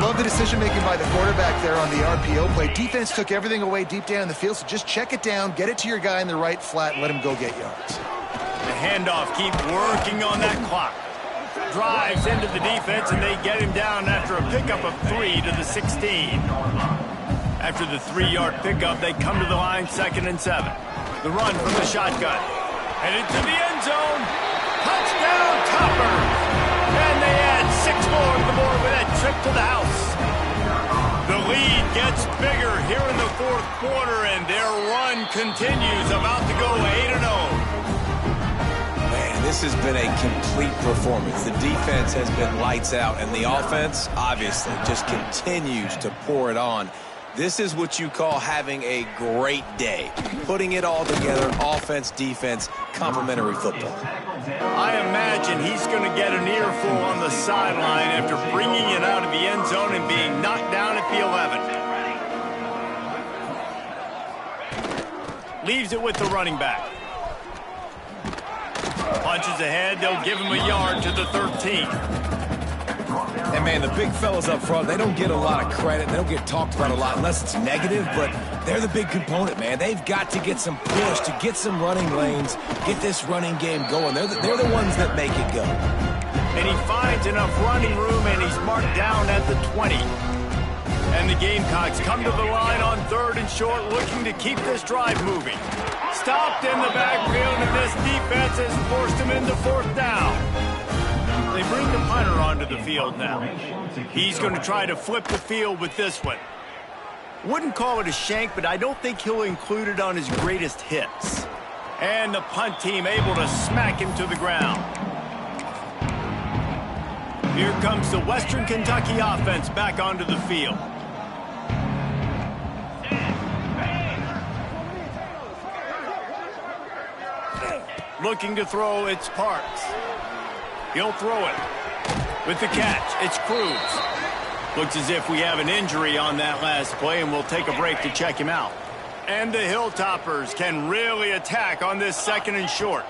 Love the decision-making by the quarterback there on the RPO play. Defense took everything away deep down in the field, so just check it down, get it to your guy in the right flat, and let him go get yards. The handoff, keep working on that clock. Drives into the defense, and they get him down after a pickup of 3 to the 16. After the 3-yard pickup, they come to the line 2nd and 7. The run from the shotgun. Headed to the end zone. Touchdown, Toppers! And they add 6 more to the board with that trip to the house. The lead gets bigger here in the fourth quarter, and their run continues, about to go 8-0. Man, this has been a complete performance. The defense has been lights out, and the offense, obviously, just continues to pour it on. This is what you call having a great day. Putting it all together, offense, defense, complementary football. I imagine he's going to get an earful on the sideline after bringing it out of the end zone and being knocked down at the 11. Leaves it with the running back. Punches ahead, they'll give him a yard to the 13. And, man, the big fellas up front, they don't get a lot of credit. They don't get talked about a lot unless it's negative, but they're the big component, man. They've got to get some push, to get some running lanes, get this running game going. They're the ones that make it go. And he finds enough running room, and he's marked down at the 20. And the Gamecocks come to the line on 3rd and short, looking to keep this drive moving. Stopped in the backfield, and this defense has forced him into 4th down. They bring the punter onto the field now. He's going to try to flip the field with this one. Wouldn't call it a shank, but I don't think he'll include it on his greatest hits. And the punt team able to smack him to the ground. Here comes the Western Kentucky offense back onto the field. Looking to throw, it's Parks. He'll throw it. With the catch, it's Cruz. Looks as if we have an injury on that last play, and we'll take a break to check him out. And the Hilltoppers can really attack on this 2nd and short.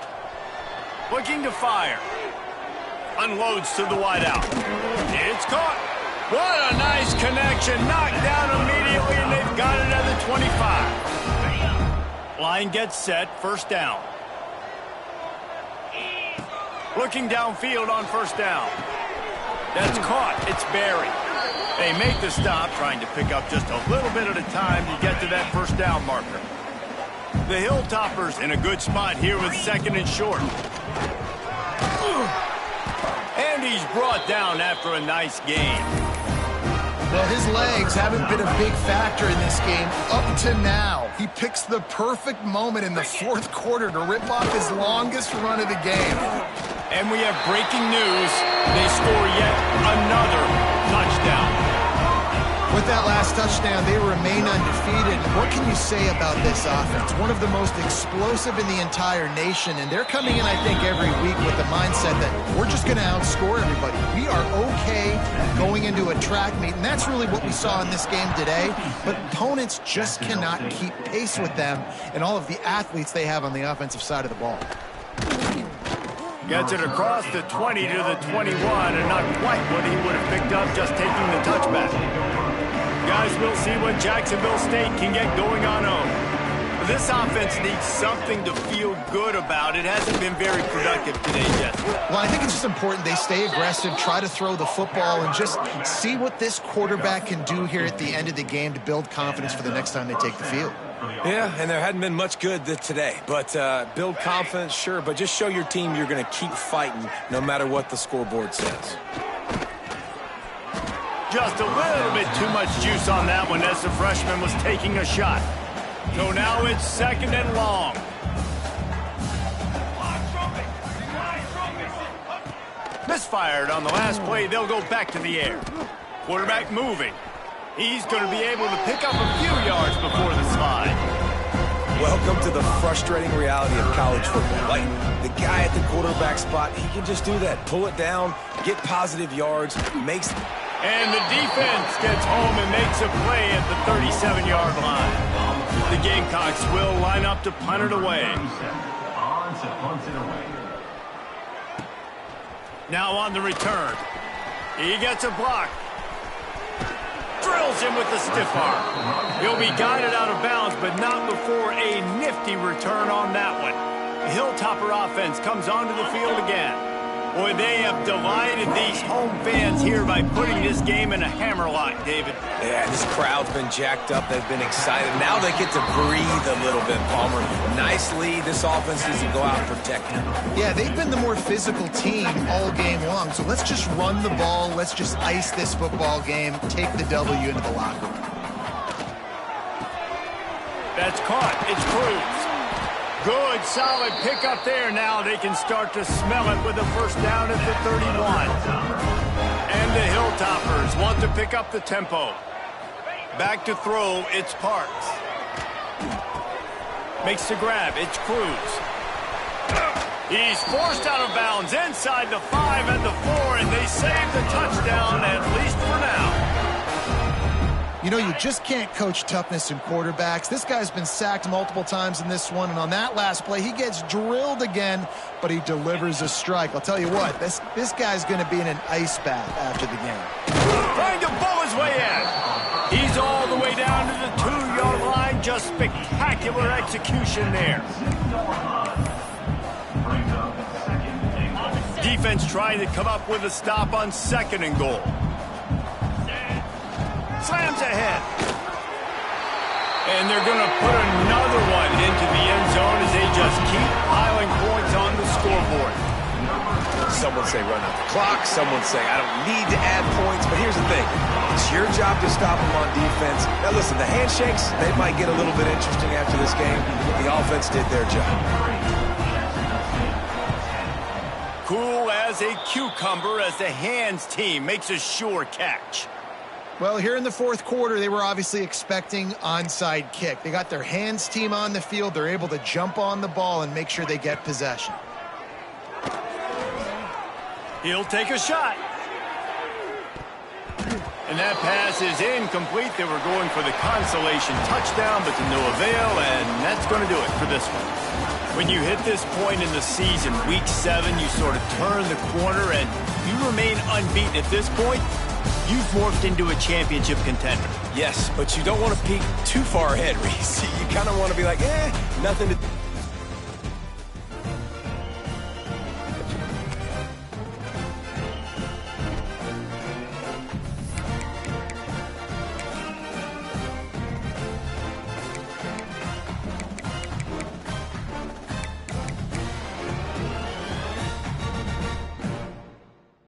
Looking to fire. Unloads to the wideout. It's caught. What a nice connection. Knocked down immediately, and they've got it at the 25. Line gets set. 1st down. Looking downfield on 1st down. That's caught. It's Barry. They make the stop, trying to pick up just a little bit at a time to get to that 1st down marker. The Hilltoppers in a good spot here with 2nd and short. And he's brought down after a nice gain. Well, his legs haven't been a big factor in this game up to now. He picks the perfect moment in the 4th quarter to rip off his longest run of the game. And we have breaking news. They score yet another touchdown. With that last touchdown, they remain undefeated. What can you say about this offense? One of the most explosive in the entire nation, and they're coming in, I think, every week with the mindset that we're just going to outscore everybody. We are okay going into a track meet, and that's really what we saw in this game today. But opponents just cannot keep pace with them and all of the athletes they have on the offensive side of the ball. Gets it across the 20 to the 21, and not quite what he would have picked up just taking the touchback. Guys, we'll see what Jacksonville State can get going on home. This offense needs something to feel good about. It hasn't been very productive today, Jesse. Well, I think it's just important they stay aggressive, try to throw the football, and just see what this quarterback can do here at the end of the game to build confidence for the next time they take the field. Yeah, and there hadn't been much good today. But build confidence, sure, but just show your team you're going to keep fighting no matter what the scoreboard says. Just a little bit too much juice on that one as the freshman was taking a shot. So now it's 2nd and long. Misfired on the last play. They'll go back to the air. Quarterback moving. He's going to be able to pick up a few yards before the slide. Welcome to the frustrating reality of college football. Like, the guy at the quarterback spot, he can just do that. Pull it down, get positive yards, makes... And the defense gets home and makes a play at the 37-yard line. The Gamecocks will line up to punt it away. Now on the return. He gets a block. Drills him with the stiff arm. He'll be guided out of bounds, but not before a nifty return on that one. The Hilltopper offense comes onto the field again. Boy, they have delighted these home fans here by putting this game in a hammerlock, David. Yeah, this crowd's been jacked up. They've been excited. Now they get to breathe a little bit, Palmer. Nice lead. This offense needs to go out and protect them. Yeah, they've been the more physical team all game long. So let's just run the ball. Let's just ice this football game. Take the W into the locker room. That's caught. It's Cruz. Good, solid pickup there. Now they can start to smell it with a first down at the 31. And the Hilltoppers want to pick up the tempo. Back to throw, it's Parks. Makes the grab, it's Cruz. He's forced out of bounds inside the 5 and the 4, and they save the touchdown, at least for now. You know, you just can't coach toughness in quarterbacks. This guy's been sacked multiple times in this one, and on that last play, he gets drilled again, but he delivers a strike. I'll tell you what, this guy's going to be in an ice bath after the game. Trying to bowl his way in. He's all the way down to the 2-yard line. Just spectacular execution there. Defense trying to come up with a stop on 2nd and goal. Slams ahead. And they're going to put another one into the end zone as they just keep piling points on the scoreboard. Someone say run out the clock. Someone say I don't need to add points. But here's the thing. It's your job to stop them on defense. Now listen, the handshakes, they might get a little bit interesting after this game. The offense did their job. Cool as a cucumber as the hands team makes a sure catch. Well, here in the 4th quarter, they were obviously expecting onside kick. They got their hands team on the field. They're able to jump on the ball and make sure they get possession. He'll take a shot. And that pass is incomplete. They were going for the consolation touchdown, but to no avail, and that's going to do it for this one. When you hit this point in the season, week 7, you sort of turn the corner and you remain unbeaten at this point. You've morphed into a championship contender. Yes, but you don't want to peek too far ahead, Reese. You kind of want to be like, nothing to